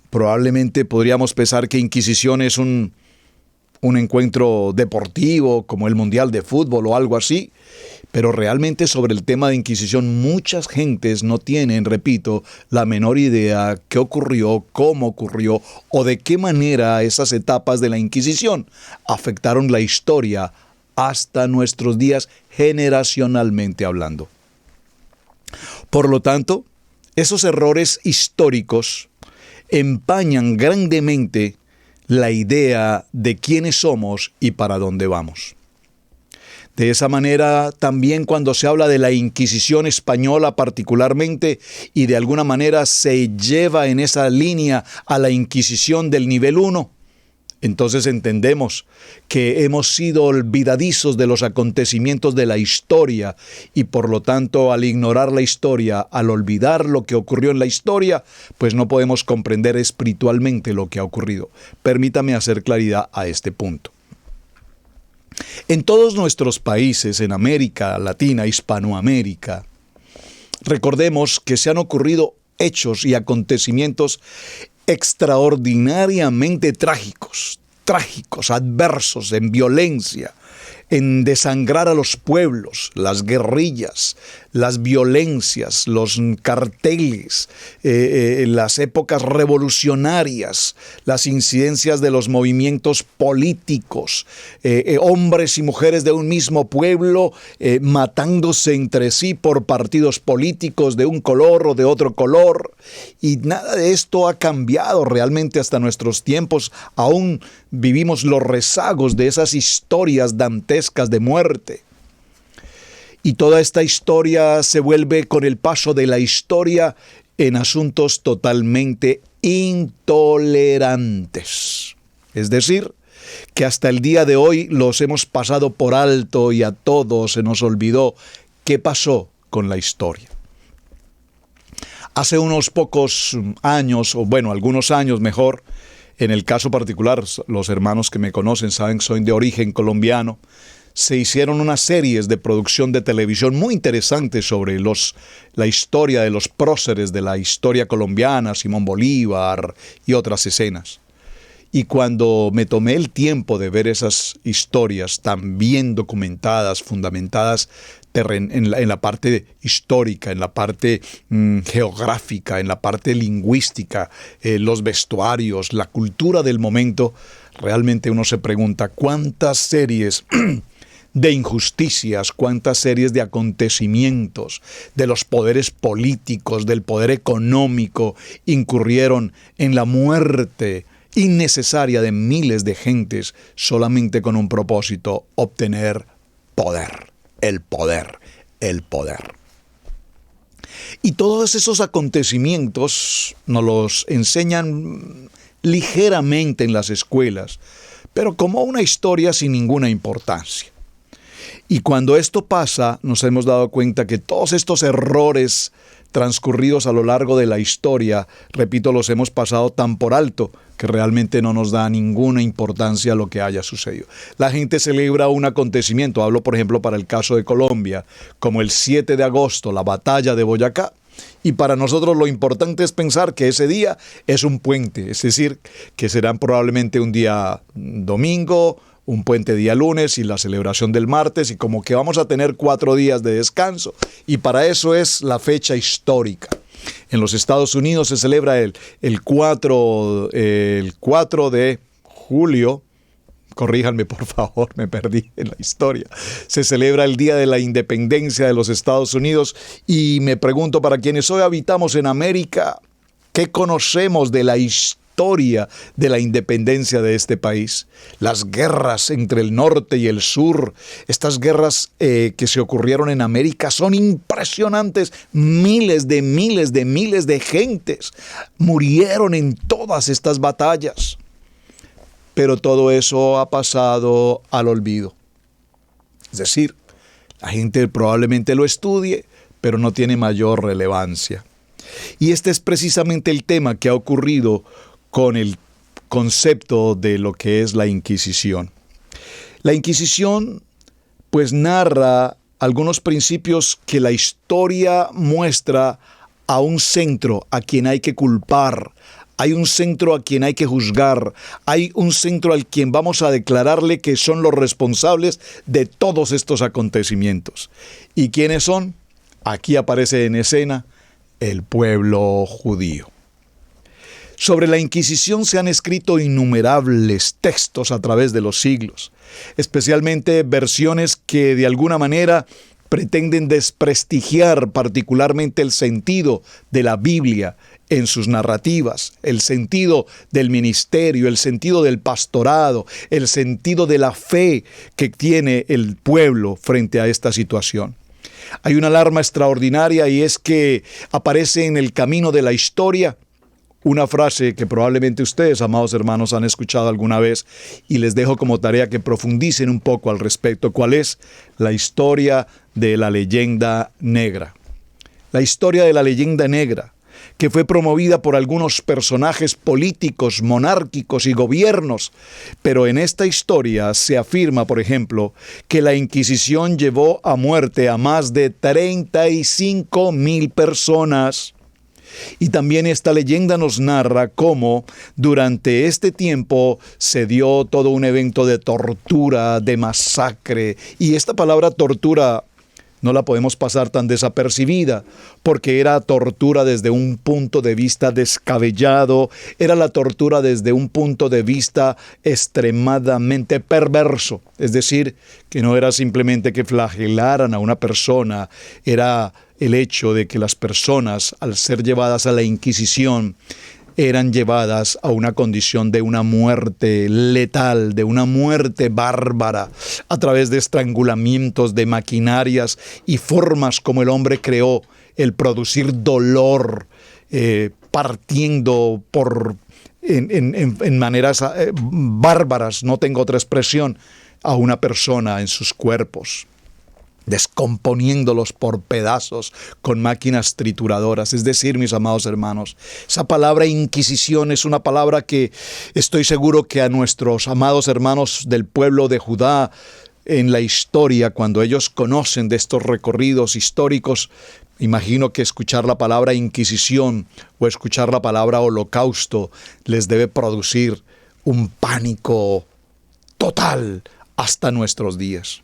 Probablemente podríamos pensar que Inquisición es un encuentro deportivo como el Mundial de Fútbol o algo así, pero realmente sobre el tema de Inquisición muchas gentes no tienen, repito, la menor idea qué ocurrió, cómo ocurrió o de qué manera esas etapas de la Inquisición afectaron la historia hasta nuestros días generacionalmente hablando. Por lo tanto, esos errores históricos empañan grandemente la idea de quiénes somos y para dónde vamos. De esa manera, también cuando se habla de la Inquisición española particularmente, y de alguna manera se lleva en esa línea a la Inquisición del nivel 1, entonces entendemos que hemos sido olvidadizos de los acontecimientos de la historia y por lo tanto al ignorar la historia, al olvidar lo que ocurrió en la historia, pues no podemos comprender espiritualmente lo que ha ocurrido. Permítame hacer claridad a este punto. En todos nuestros países, en América Latina, Hispanoamérica, recordemos que se han ocurrido hechos y acontecimientos extraordinariamente trágicos, adversos, en violencia, en desangrar a los pueblos, las guerrillas, las violencias, los carteles, las épocas revolucionarias, las incidencias de los movimientos políticos, hombres y mujeres de un mismo pueblo matándose entre sí por partidos políticos de un color o de otro color. Y nada de esto ha cambiado realmente hasta nuestros tiempos. Aún vivimos los rezagos de esas historias dantescas de muerte. Y toda esta historia se vuelve con el paso de la historia en asuntos totalmente intolerantes. Es decir, que hasta el día de hoy los hemos pasado por alto y a todos se nos olvidó qué pasó con la historia. Hace unos pocos años, o bueno, algunos años mejor, en el caso particular, los hermanos que me conocen saben que soy de origen colombiano, se hicieron unas series de producción de televisión muy interesantes sobre la historia de los próceres de la historia colombiana, Simón Bolívar y otras escenas. Y cuando me tomé el tiempo de ver esas historias tan bien documentadas, fundamentadas en la parte histórica, en la parte geográfica, en la parte lingüística, los vestuarios, la cultura del momento, realmente uno se pregunta cuántas series de injusticias, cuántas series de acontecimientos, de los poderes políticos, del poder económico, incurrieron en la muerte innecesaria de miles de gentes solamente con un propósito: obtener poder, el poder, el poder. Y todos esos acontecimientos nos los enseñan ligeramente en las escuelas, pero como una historia sin ninguna importancia. Y cuando esto pasa, nos hemos dado cuenta que todos estos errores transcurridos a lo largo de la historia, repito, los hemos pasado tan por alto que realmente no nos da ninguna importancia lo que haya sucedido. La gente celebra un acontecimiento, hablo por ejemplo para el caso de Colombia, como el 7 de agosto, la batalla de Boyacá, y para nosotros lo importante es pensar que ese día es un puente, es decir, que será probablemente un día domingo, un puente día lunes y la celebración del martes, y como que vamos a tener 4 días de descanso, y para eso es la fecha histórica. En los Estados Unidos se celebra el 4 de julio, corríjanme por favor, me perdí en la historia, se celebra el Día de la Independencia de los Estados Unidos, y me pregunto, para quienes hoy habitamos en América, ¿qué conocemos de la historia historia de la independencia de este país. Las guerras entre el norte y el sur, estas guerras que se ocurrieron en América son impresionantes. Miles de gentes murieron en todas estas batallas. Pero todo eso ha pasado al olvido. Es decir, la gente probablemente lo estudie, pero no tiene mayor relevancia. Y este es precisamente el tema que ha ocurrido con el concepto de lo que es la Inquisición. La Inquisición, pues, narra algunos principios que la historia muestra a un centro a quien hay que culpar. Hay un centro a quien hay que juzgar. Hay un centro al quien vamos a declararle que son los responsables de todos estos acontecimientos. ¿Y quiénes son? Aquí aparece en escena el pueblo judío. Sobre la Inquisición se han escrito innumerables textos a través de los siglos, especialmente versiones que de alguna manera pretenden desprestigiar particularmente el sentido de la Biblia en sus narrativas, el sentido del ministerio, el sentido del pastorado, el sentido de la fe que tiene el pueblo frente a esta situación. Hay una alarma extraordinaria y es que aparece en el camino de la historia una frase que probablemente ustedes, amados hermanos, han escuchado alguna vez y les dejo como tarea que profundicen un poco al respecto. ¿Cuál es? La historia de la leyenda negra. La historia de la leyenda negra, que fue promovida por algunos personajes políticos, monárquicos y gobiernos. Pero en esta historia se afirma, por ejemplo, que la Inquisición llevó a muerte a más de 35,000 personas. Y también esta leyenda nos narra cómo durante este tiempo se dio todo un evento de tortura, de masacre. Y esta palabra tortura no la podemos pasar tan desapercibida, porque era tortura desde un punto de vista descabellado, era la tortura desde un punto de vista extremadamente perverso. Es decir, que no era simplemente que flagelaran a una persona, era el hecho de que las personas, al ser llevadas a la Inquisición, eran llevadas a una condición de una muerte letal, de una muerte bárbara, a través de estrangulamientos, de maquinarias y formas como el hombre creó, el producir dolor, partiendo en maneras bárbaras, no tengo otra expresión, a una persona en sus cuerpos, descomponiéndolos por pedazos con máquinas trituradoras. Es decir, mis amados hermanos, esa palabra Inquisición es una palabra que estoy seguro que a nuestros amados hermanos del pueblo de Judá en la historia, cuando ellos conocen de estos recorridos históricos, imagino que escuchar la palabra Inquisición o escuchar la palabra Holocausto les debe producir un pánico total hasta nuestros días.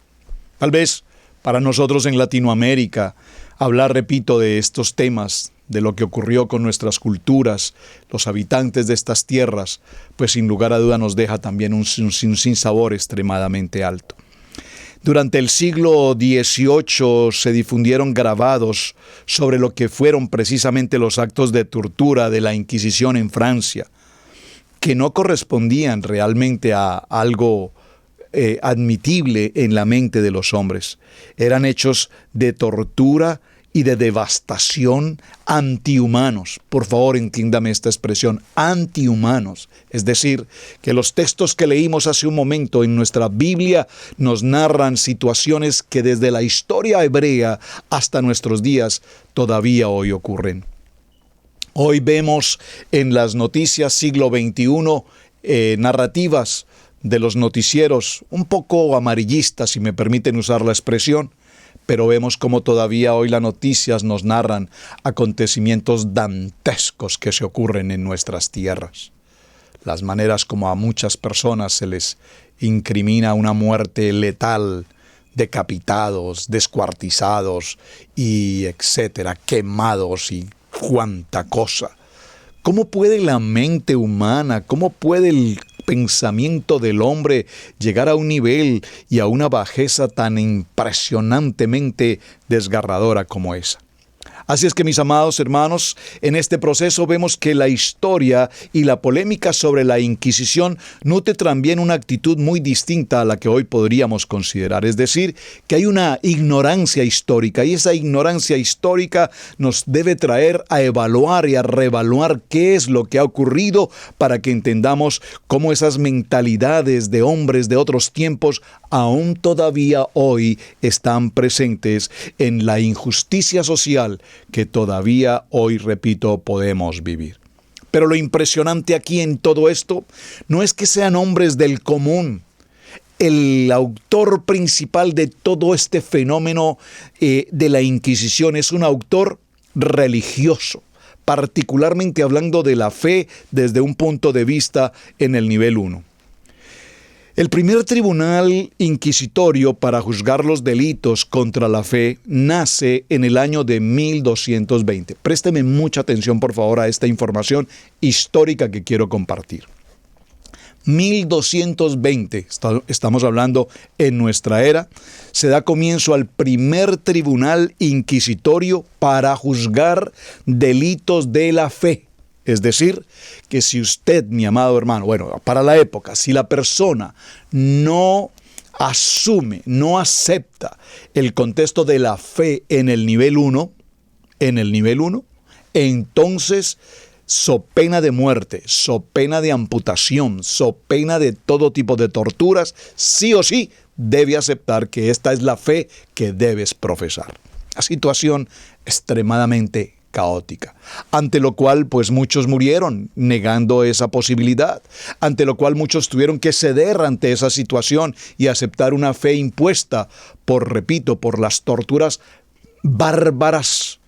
Tal vez para nosotros en Latinoamérica, hablar, repito, de estos temas, de lo que ocurrió con nuestras culturas, los habitantes de estas tierras, pues sin lugar a duda nos deja también un sinsabor extremadamente alto. Durante el siglo XVIII se difundieron grabados sobre lo que fueron precisamente los actos de tortura de la Inquisición en Francia, que no correspondían realmente a algo admitible en la mente de los hombres. Eran hechos de tortura y de devastación antihumanos. Por favor, entiéndame esta expresión, antihumanos. Es decir, que los textos que leímos hace un momento en nuestra Biblia nos narran situaciones que desde la historia hebrea hasta nuestros días todavía hoy ocurren. Hoy vemos en las noticias siglo XXI narrativas de los noticieros, un poco amarillistas, si me permiten usar la expresión, pero vemos cómo todavía hoy las noticias nos narran acontecimientos dantescos que se ocurren en nuestras tierras. Las maneras como a muchas personas se les incrimina una muerte letal, decapitados, descuartizados y etcétera, quemados y cuánta cosa. ¿Cómo puede la mente humana, cómo puede el pensamiento del hombre llegar a un nivel y a una bajeza tan impresionantemente desgarradora como esa? Así es que, mis amados hermanos, en este proceso vemos que la historia y la polémica sobre la Inquisición nutre también una actitud muy distinta a la que hoy podríamos considerar. Es decir, que hay una ignorancia histórica, y esa ignorancia histórica nos debe traer a evaluar y a reevaluar qué es lo que ha ocurrido para que entendamos cómo esas mentalidades de hombres de otros tiempos aún todavía hoy están presentes en la injusticia social que todavía hoy, repito, podemos vivir. Pero lo impresionante aquí en todo esto no es que sean hombres del común. El autor principal de todo este fenómeno de la Inquisición es un autor religioso, particularmente hablando de la fe desde un punto de vista en el nivel 1. El primer tribunal inquisitorio para juzgar los delitos contra la fe nace en el año de 1220. Présteme mucha atención, por favor, a esta información histórica que quiero compartir. 1220, estamos hablando en nuestra era, se da comienzo al primer tribunal inquisitorio para juzgar delitos de la fe. Es decir, que si usted, mi amado hermano, bueno, para la época, si la persona no asume, no acepta el contexto de la fe en el nivel 1, entonces, so pena de muerte, so pena de amputación, so pena de todo tipo de torturas, sí o sí debe aceptar que esta es la fe que debes profesar. Una situación extremadamente caótica, ante lo cual pues muchos murieron negando esa posibilidad, ante lo cual muchos tuvieron que ceder ante esa situación y aceptar una fe impuesta por las torturas bárbaras,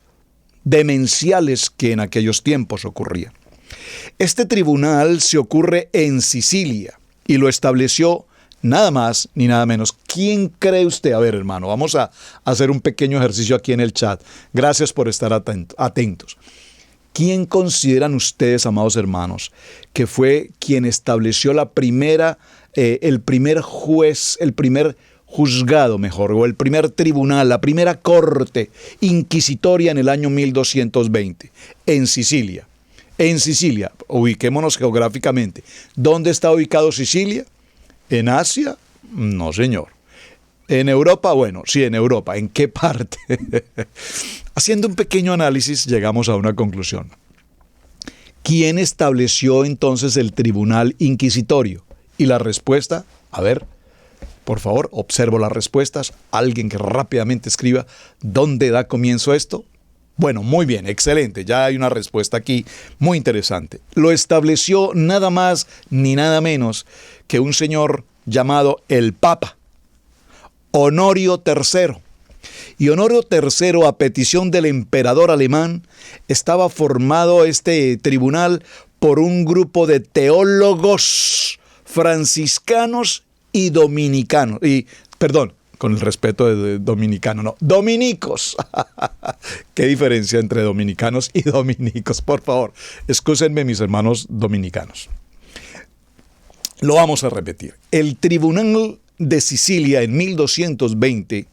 demenciales que en aquellos tiempos ocurrían. Este tribunal se ocurre en Sicilia y lo estableció nada más ni nada menos. ¿Quién cree usted? A ver, hermano, vamos a hacer un pequeño ejercicio aquí en el chat. Gracias por estar atentos. ¿Quién consideran ustedes, amados hermanos, que fue quien estableció el primer juez, el primer juzgado, o el primer tribunal, la primera corte inquisitoria en el año 1220? En Sicilia. En Sicilia, ubiquémonos geográficamente. ¿Dónde está ubicado Sicilia? ¿En Asia? No, señor. ¿En Europa? Bueno, sí, en Europa. ¿En qué parte? Haciendo un pequeño análisis, llegamos a una conclusión. ¿Quién estableció entonces el tribunal inquisitorio? Y la respuesta, a ver, por favor, observo las respuestas. Alguien que rápidamente escriba, ¿dónde da comienzo esto? Bueno, muy bien, excelente. Ya hay una respuesta aquí muy interesante. Lo estableció nada más ni nada menos que un señor llamado el Papa, Honorio III. Y Honorio III, a petición del emperador alemán, estaba formado este tribunal por un grupo de teólogos franciscanos y dominicanos. Con el respeto de dominicano, no, dominicos. ¿Qué diferencia entre dominicanos y dominicos? Por favor, excúsenme mis hermanos dominicanos. Lo vamos a repetir. El Tribunal de Sicilia en 1220,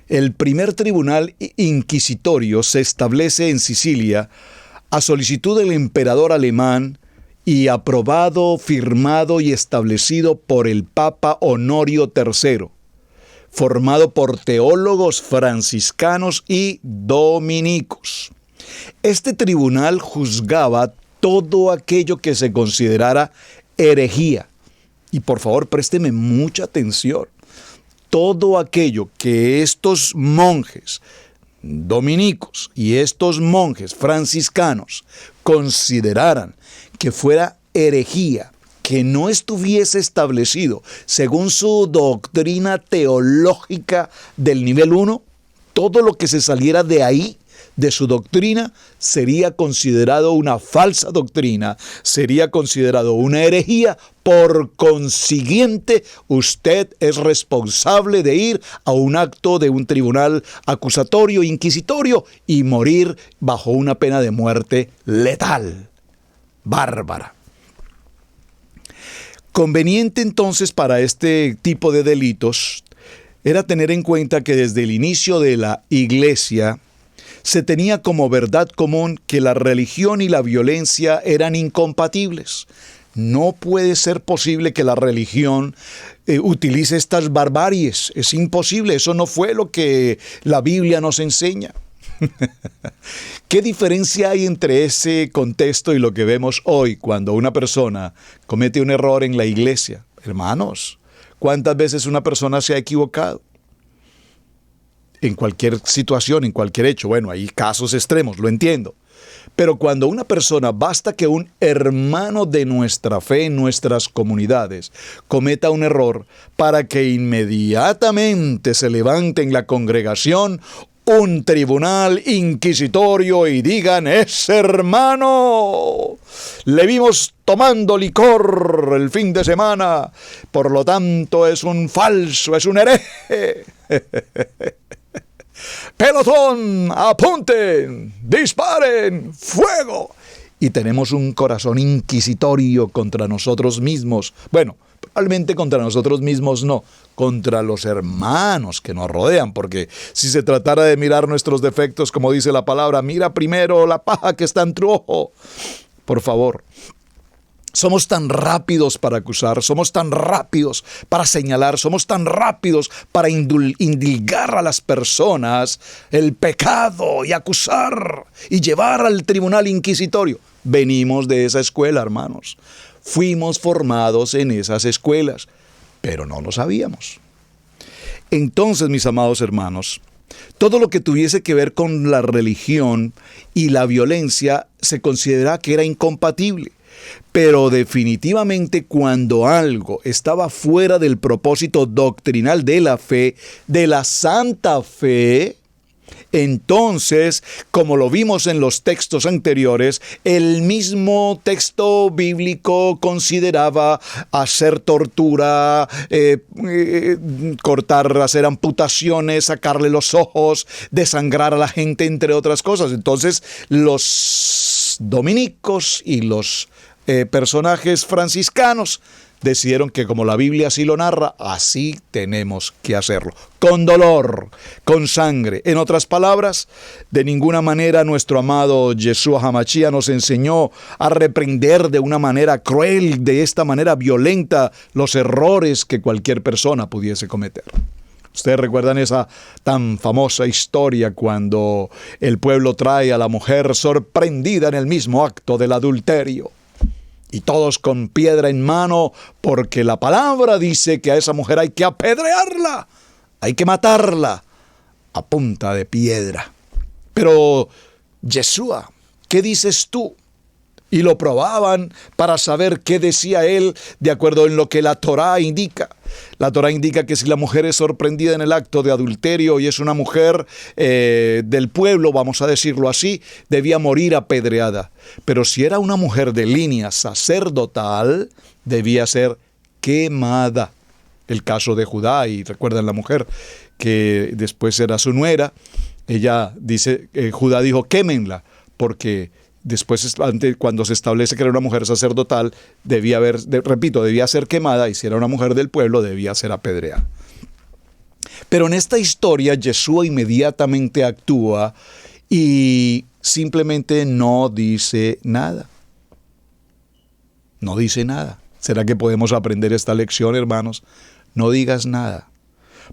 el primer tribunal inquisitorio se establece en Sicilia a solicitud del emperador alemán y aprobado, firmado y establecido por el Papa Honorio III. Formado por teólogos franciscanos y dominicos. Este tribunal juzgaba todo aquello que se considerara herejía. Y por favor, présteme mucha atención. Todo aquello que estos monjes dominicos y estos monjes franciscanos consideraran que fuera herejía, que no estuviese establecido según su doctrina teológica del nivel 1, todo lo que se saliera de ahí, de su doctrina, sería considerado una falsa doctrina, sería considerado una herejía. Por consiguiente, usted es responsable de ir a un acto de un tribunal acusatorio, inquisitorio, y morir bajo una pena de muerte letal, bárbara. Conveniente entonces para este tipo de delitos era tener en cuenta que desde el inicio de la Iglesia Se tenía como verdad común que la religión y la violencia eran incompatibles. No puede ser posible que la religión utilice estas barbaries. Es imposible. Eso no fue lo que la Biblia nos enseña. ¿Qué diferencia hay entre ese contexto y lo que vemos hoy cuando una persona comete un error en la iglesia? Hermanos, ¿cuántas veces una persona se ha equivocado? En cualquier situación, en cualquier hecho. Bueno, hay casos extremos, lo entiendo. Pero cuando una persona, basta que un hermano de nuestra fe en nuestras comunidades cometa un error para que inmediatamente se levante en la congregación un tribunal inquisitorio y digan: ese hermano le vimos tomando licor el fin de semana, por lo tanto es un falso, es un hereje. Pelotón, apunten, disparen, fuego. Y tenemos un corazón inquisitorio contra nosotros mismos. Bueno, probablemente contra nosotros mismos no, contra los hermanos que nos rodean, porque si se tratara de mirar nuestros defectos, como dice la palabra, mira primero la paja que está en tu ojo. Por favor. Somos tan rápidos para acusar, somos tan rápidos para señalar, somos tan rápidos para indilgar a las personas el pecado y acusar y llevar al tribunal inquisitorio. Venimos de esa escuela, hermanos. Fuimos formados en esas escuelas, pero no lo sabíamos. Entonces, mis amados hermanos, todo lo que tuviese que ver con la religión y la violencia se considera que era incompatible. Pero definitivamente cuando algo estaba fuera del propósito doctrinal de la fe, de la santa fe, entonces, como lo vimos en los textos anteriores, el mismo texto bíblico consideraba hacer tortura, cortar, hacer amputaciones, sacarle los ojos, desangrar a la gente, entre otras cosas. Entonces, los dominicos y los personajes franciscanos decidieron que, como la Biblia así lo narra, así tenemos que hacerlo. Con dolor, con sangre. En otras palabras, de ninguna manera nuestro amado Yeshua HaMashiach nos enseñó a reprender de una manera cruel, de esta manera violenta, los errores que cualquier persona pudiese cometer. Ustedes recuerdan esa tan famosa historia cuando el pueblo trae a la mujer sorprendida en el mismo acto del adulterio. Y todos con piedra en mano, porque la palabra dice que a esa mujer hay que apedrearla, hay que matarla a punta de piedra. Pero, Yeshua, ¿qué dices tú? Y lo probaban para saber qué decía él de acuerdo en lo que la Torá indica. La Torá indica que si la mujer es sorprendida en el acto de adulterio y es una mujer del pueblo, vamos a decirlo así, debía morir apedreada. Pero si era una mujer de línea sacerdotal, debía ser quemada. El caso de Judá, y recuerdan la mujer que después era su nuera, ella dice, Judá dijo, quémenla, porque después, cuando se establece que era una mujer sacerdotal, debía ser quemada, y si era una mujer del pueblo, debía ser apedreada. Pero en esta historia, Yeshua inmediatamente actúa y simplemente no dice nada. No dice nada. ¿Será que podemos aprender esta lección, hermanos? No digas nada.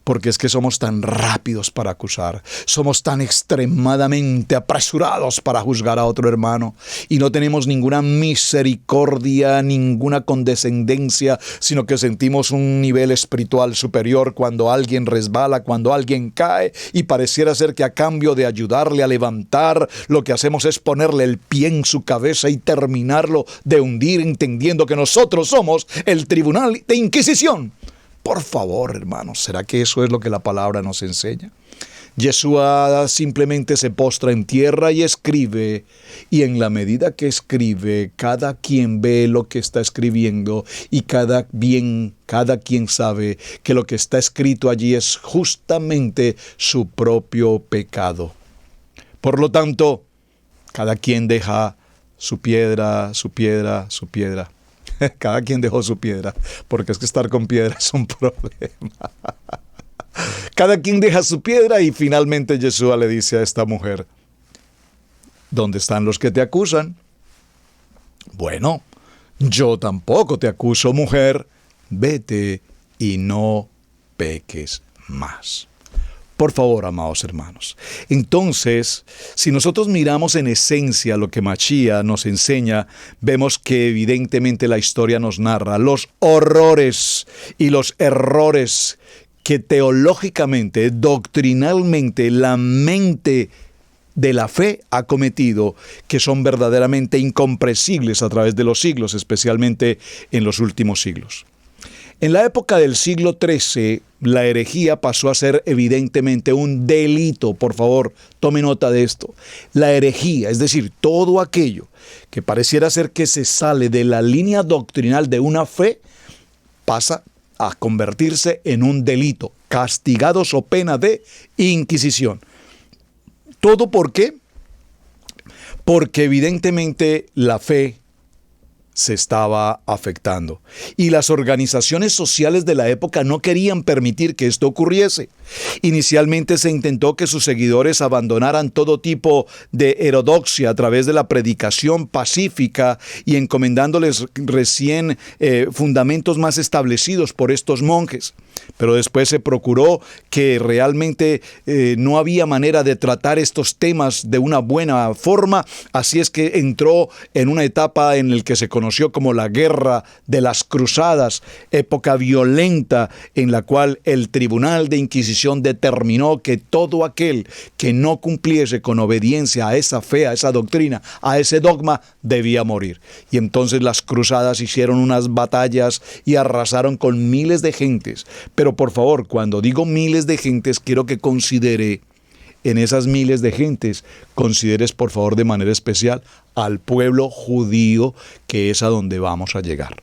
Porque es que somos tan rápidos para acusar, somos tan extremadamente apresurados para juzgar a otro hermano y no tenemos ninguna misericordia, ninguna condescendencia, sino que sentimos un nivel espiritual superior cuando alguien resbala, cuando alguien cae, y pareciera ser que a cambio de ayudarle a levantar, lo que hacemos es ponerle el pie en su cabeza y terminarlo de hundir, entendiendo que nosotros somos el tribunal de inquisición. Por favor, hermanos, ¿será que eso es lo que la palabra nos enseña? Yeshua simplemente se postra en tierra y escribe, y en la medida que escribe, cada quien ve lo que está escribiendo y cada quien sabe que lo que está escrito allí es justamente su propio pecado. Por lo tanto, cada quien deja su piedra. Cada quien dejó su piedra, porque es que estar con piedra es un problema. Cada quien deja su piedra y finalmente Yeshua le dice a esta mujer, ¿Dónde están los que te acusan? Bueno, yo tampoco te acuso, mujer. Vete y no peques más. Por favor, amados hermanos. Entonces, si nosotros miramos en esencia lo que Mashiach nos enseña, vemos que evidentemente la historia nos narra los horrores y los errores que teológicamente, doctrinalmente, la mente de la fe ha cometido, que son verdaderamente incomprensibles a través de los siglos, especialmente en los últimos siglos. En la época del siglo XIII, la herejía pasó a ser evidentemente un delito. Por favor, tome nota de esto. La herejía, es decir, todo aquello que pareciera ser que se sale de la línea doctrinal de una fe, pasa a convertirse en un delito, castigado so pena de inquisición. ¿Todo por qué? Porque evidentemente la fe se estaba afectando. Y las organizaciones sociales de la época no querían permitir que esto ocurriese. Inicialmente se intentó que sus seguidores abandonaran todo tipo de heterodoxia a través de la predicación pacífica y encomendándoles recién fundamentos más establecidos por estos monjes. Pero después se procuró que realmente no había manera de tratar estos temas de una buena forma, así es que entró en una etapa en la que se conoció como la Guerra de las Cruzadas, época violenta en la cual el Tribunal de Inquisición determinó que todo aquel que no cumpliese con obediencia a esa fe, a esa doctrina, a ese dogma, debía morir. Y entonces las cruzadas hicieron unas batallas y arrasaron con miles de gentes. Pero por favor, cuando digo miles de gentes, quiero que considere en esas miles de gentes, consideres por favor de manera especial al pueblo judío, que es a donde vamos a llegar.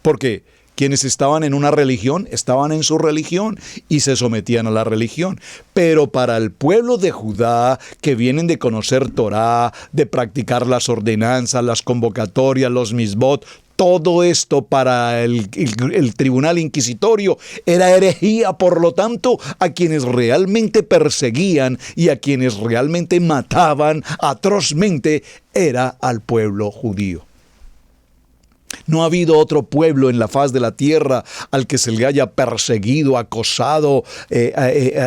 Porque quienes estaban en una religión, estaban en su religión y se sometían a la religión. Pero para el pueblo de Judá, que vienen de conocer Torá, de practicar las ordenanzas, las convocatorias, los misbot, todo esto para el tribunal inquisitorio era herejía. Por lo tanto, a quienes realmente perseguían y a quienes realmente mataban atrozmente era al pueblo judío. No ha habido otro pueblo en la faz de la tierra al que se le haya perseguido, acosado,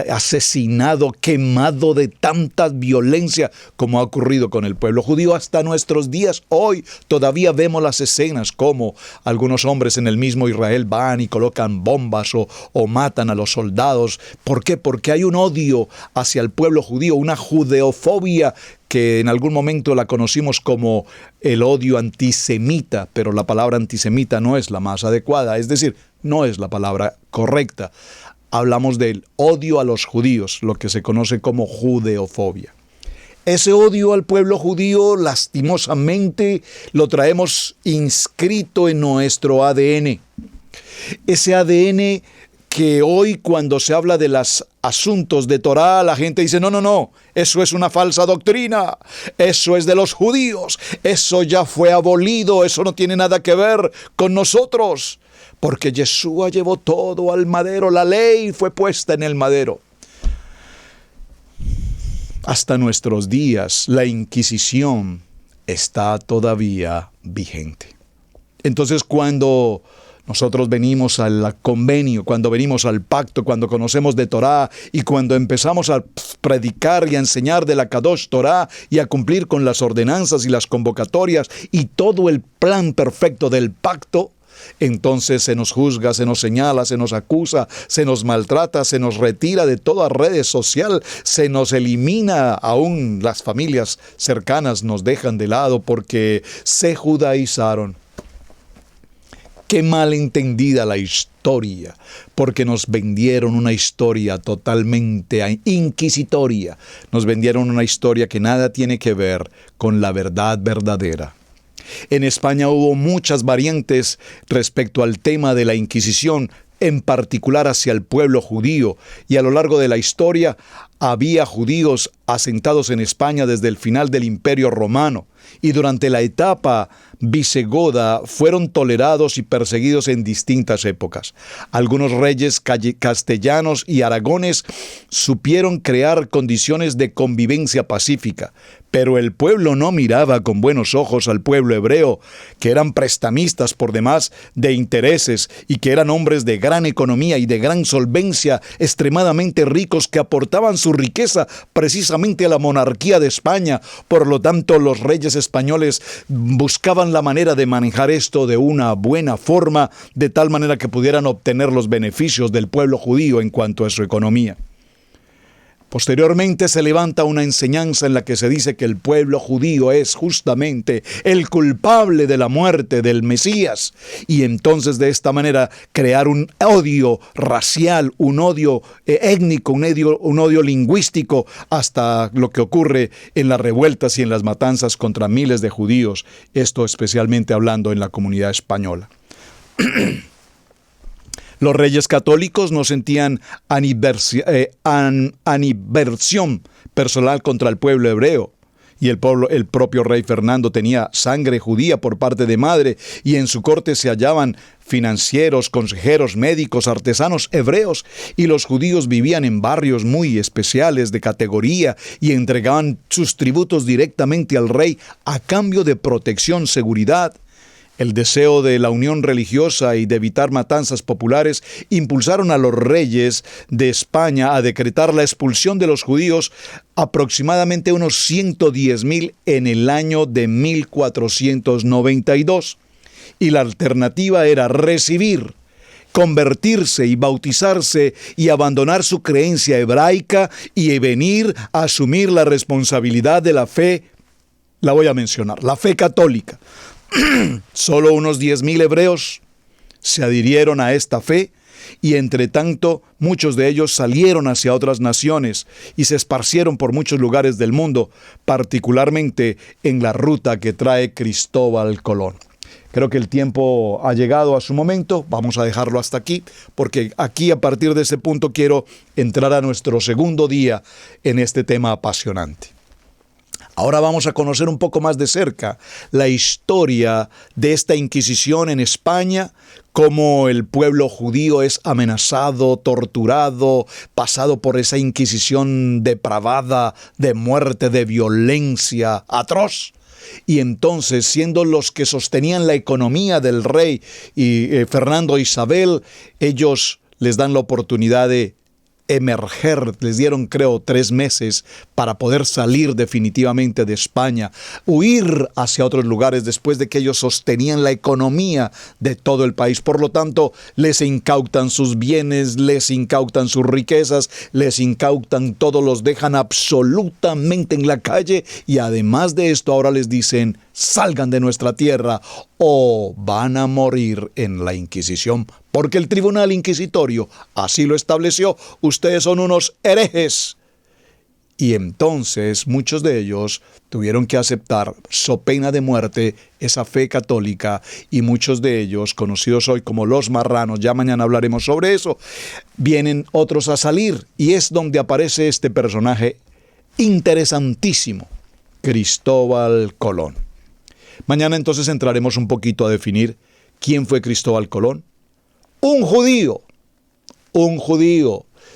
asesinado, quemado de tanta violencia como ha ocurrido con el pueblo judío hasta nuestros días. Hoy todavía vemos las escenas como algunos hombres en el mismo Israel van y colocan bombas o matan a los soldados. ¿Por qué? Porque hay un odio hacia el pueblo judío, una judeofobia que en algún momento la conocimos como el odio antisemita, pero la palabra antisemita no es la más adecuada, es decir, no es la palabra correcta. Hablamos del odio a los judíos, lo que se conoce como judeofobia. Ese odio al pueblo judío, lastimosamente, lo traemos inscrito en nuestro ADN. Ese ADN que hoy cuando se habla de los asuntos de Torá, la gente dice, no, eso es una falsa doctrina, eso es de los judíos, eso ya fue abolido, eso no tiene nada que ver con nosotros, porque Yeshua llevó todo al madero, la ley fue puesta en el madero. Hasta nuestros días, la Inquisición está todavía vigente. Entonces, cuando nosotros venimos al convenio, cuando venimos al pacto, cuando conocemos de Torá y cuando empezamos a predicar y a enseñar de la Kadosh Torá y a cumplir con las ordenanzas y las convocatorias y todo el plan perfecto del pacto, entonces se nos juzga, se nos señala, se nos acusa, se nos maltrata, se nos retira de toda red social, se nos elimina, aún las familias cercanas nos dejan de lado porque se judaizaron. Qué mal entendida la historia, porque nos vendieron una historia totalmente inquisitoria. Nos vendieron una historia que nada tiene que ver con la verdad verdadera. En España hubo muchas variantes respecto al tema de la Inquisición, en particular hacia el pueblo judío, y a lo largo de la historia había judíos asentados en España desde el final del Imperio Romano. y durante la etapa visigoda fueron tolerados y perseguidos en distintas épocas. Algunos reyes castellanos y aragones supieron crear condiciones de convivencia pacífica, pero el pueblo no miraba con buenos ojos al pueblo hebreo, que eran prestamistas por demás de intereses y que eran hombres de gran economía y de gran solvencia, extremadamente ricos, que aportaban su riqueza precisamente a la monarquía de España. Por lo tanto, los reyes españoles buscaban la manera de manejar esto de una buena forma, de tal manera que pudieran obtener los beneficios del pueblo judío en cuanto a su economía. Posteriormente se levanta una enseñanza en la que se dice que el pueblo judío es justamente el culpable de la muerte del Mesías, y entonces de esta manera crear un odio racial, un odio étnico, un odio lingüístico, hasta lo que ocurre en las revueltas y en las matanzas contra miles de judíos, esto especialmente hablando en la comunidad española. Los reyes católicos no sentían animadversión personal contra el pueblo hebreo, y el propio rey Fernando tenía sangre judía por parte de madre, y en su corte se hallaban financieros, consejeros, médicos, artesanos hebreos, y los judíos vivían en barrios muy especiales de categoría y entregaban sus tributos directamente al rey a cambio de protección, seguridad. El deseo de la unión religiosa y de evitar matanzas populares impulsaron a los reyes de España a decretar la expulsión de los judíos, aproximadamente unos 110,000 en el año de 1492. Y la alternativa era recibir, convertirse y bautizarse y abandonar su creencia hebraica y venir a asumir la responsabilidad de la fe, la voy a mencionar, la fe católica. Solo unos 10,000 hebreos se adhirieron a esta fe, y entre tanto muchos de ellos salieron hacia otras naciones y se esparcieron por muchos lugares del mundo, particularmente en la ruta que trae Cristóbal Colón. Creo que el tiempo ha llegado a su momento. Vamos a dejarlo hasta aquí, porque aquí, a partir de ese punto, quiero entrar a nuestro segundo día en este tema apasionante. Ahora vamos a conocer un poco más de cerca la historia de esta Inquisición en España, cómo el pueblo judío es amenazado, torturado, pasado por esa Inquisición depravada, de muerte, de violencia atroz. Y entonces, siendo los que sostenían la economía del rey y Fernando e Isabel, ellos les dan la oportunidad de emerger. Les dieron, creo, 3 meses para poder salir definitivamente de España, huir hacia otros lugares después de que ellos sostenían la economía de todo el país. Por lo tanto, les incautan sus bienes, les incautan sus riquezas, les incautan todo, los dejan absolutamente en la calle, y además de esto ahora les dicen: salgan de nuestra tierra o van a morir en la Inquisición, porque el tribunal inquisitorio así lo estableció. Ustedes son unos herejes. Y entonces muchos de ellos tuvieron que aceptar, so pena de muerte, esa fe católica, y muchos de ellos, conocidos hoy como los marranos, ya mañana hablaremos sobre eso, vienen otros a salir, y es donde aparece este personaje interesantísimo, Cristóbal Colón. Mañana entonces entraremos un poquito a definir quién fue Cristóbal Colón. Un judío.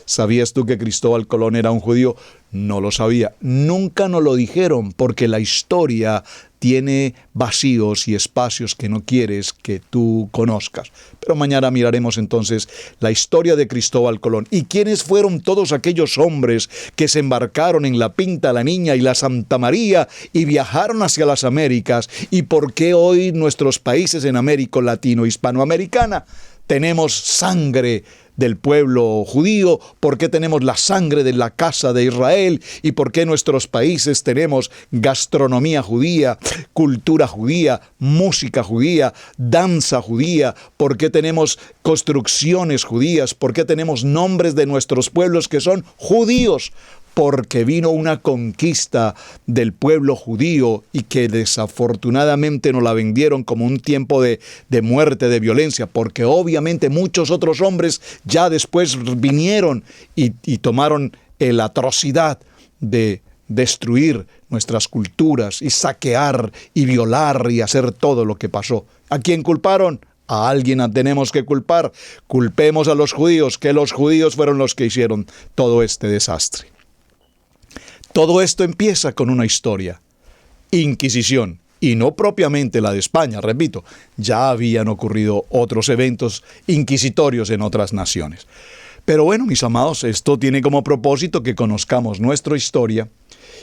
¿Sabías tú que Cristóbal Colón era un judío? No lo sabía. Nunca nos lo dijeron, porque la historia tiene vacíos y espacios que no quieres que tú conozcas. Pero mañana miraremos entonces la historia de Cristóbal Colón y quiénes fueron todos aquellos hombres que se embarcaron en la Pinta La Niña y la Santa María y viajaron hacia las Américas, y por qué hoy nuestros países en América Latino-Hispanoamericana tenemos sangre del pueblo judío, por qué tenemos la sangre de la casa de Israel, y por qué nuestros países tenemos gastronomía judía, cultura judía, música judía, danza judía, por qué tenemos construcciones judías, por qué tenemos nombres de nuestros pueblos que son judíos. Porque vino una conquista del pueblo judío y que desafortunadamente nos la vendieron como un tiempo de muerte, de violencia, porque obviamente muchos otros hombres ya después vinieron y tomaron la atrocidad de destruir nuestras culturas y saquear y violar y hacer todo lo que pasó. ¿A quién culparon? A alguien tenemos que culpar. Culpemos a los judíos, que los judíos fueron los que hicieron todo este desastre. Todo esto empieza con una historia. Inquisición. Y no propiamente la de España, repito. Ya habían ocurrido otros eventos inquisitorios en otras naciones. Pero bueno, mis amados, esto tiene como propósito que conozcamos nuestra historia.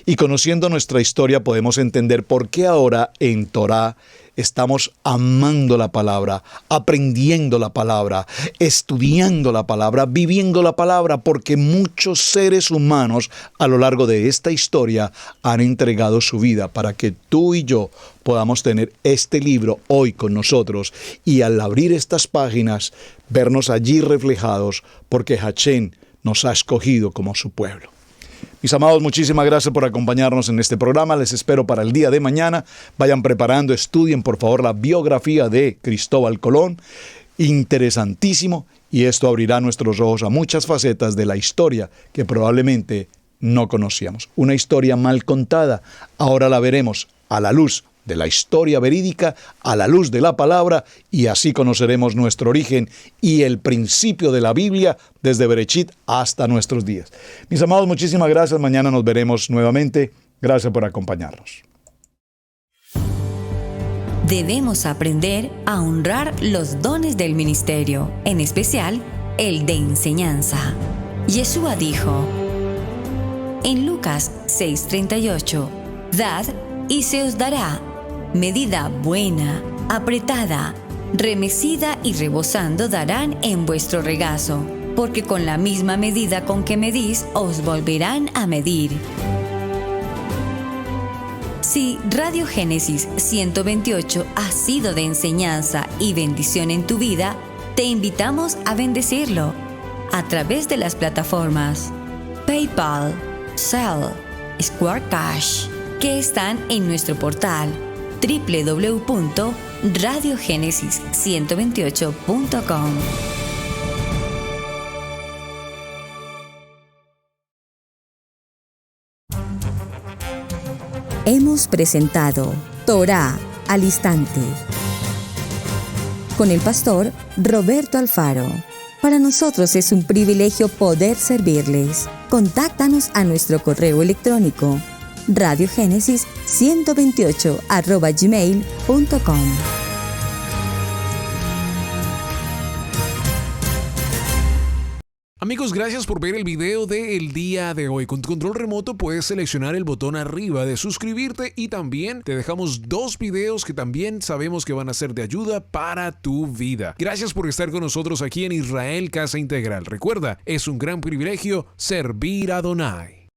Y conociendo nuestra historia podemos entender por qué ahora en Torá estamos amando la palabra, aprendiendo la palabra, estudiando la palabra, viviendo la palabra, porque muchos seres humanos a lo largo de esta historia han entregado su vida para que tú y yo podamos tener este libro hoy con nosotros y al abrir estas páginas vernos allí reflejados porque Hachén nos ha escogido como su pueblo. Mis amados, muchísimas gracias por acompañarnos en este programa. Les espero para el día de mañana. Vayan preparando, estudien por favor la biografía de Cristóbal Colón. Interesantísimo, y esto abrirá nuestros ojos a muchas facetas de la historia que probablemente no conocíamos. Una historia mal contada, ahora la veremos a la luz de la historia verídica, a la luz de la palabra, y así conoceremos nuestro origen y el principio de la Biblia desde Berechit hasta nuestros días. Mis amados, muchísimas gracias. Mañana nos veremos nuevamente. Gracias por acompañarnos. Debemos aprender a honrar los dones del ministerio, en especial el de enseñanza. Yeshua dijo en Lucas 6:38, «Dad y se os dará, medida buena, apretada, remecida y rebosando darán en vuestro regazo, porque con la misma medida con que medís os volverán a medir». Si Radio Génesis 128 ha sido de enseñanza y bendición en tu vida, te invitamos a bendecirlo a través de las plataformas PayPal, Zelle, Square Cash, que están en nuestro portal www.radiogenesis128.com. Hemos presentado Torá al Instante con el pastor Roberto Alfaro. Para nosotros es un privilegio poder servirles. Contáctanos a nuestro correo electrónico radiogenesis128@gmail.com. Amigos, gracias por ver el video del día de hoy. Con tu control remoto puedes seleccionar el botón arriba de suscribirte y también te dejamos 2 videos que también sabemos que van a ser de ayuda para tu vida. Gracias por estar con nosotros aquí en Israel Casa Integral. Recuerda, es un gran privilegio servir a Adonai.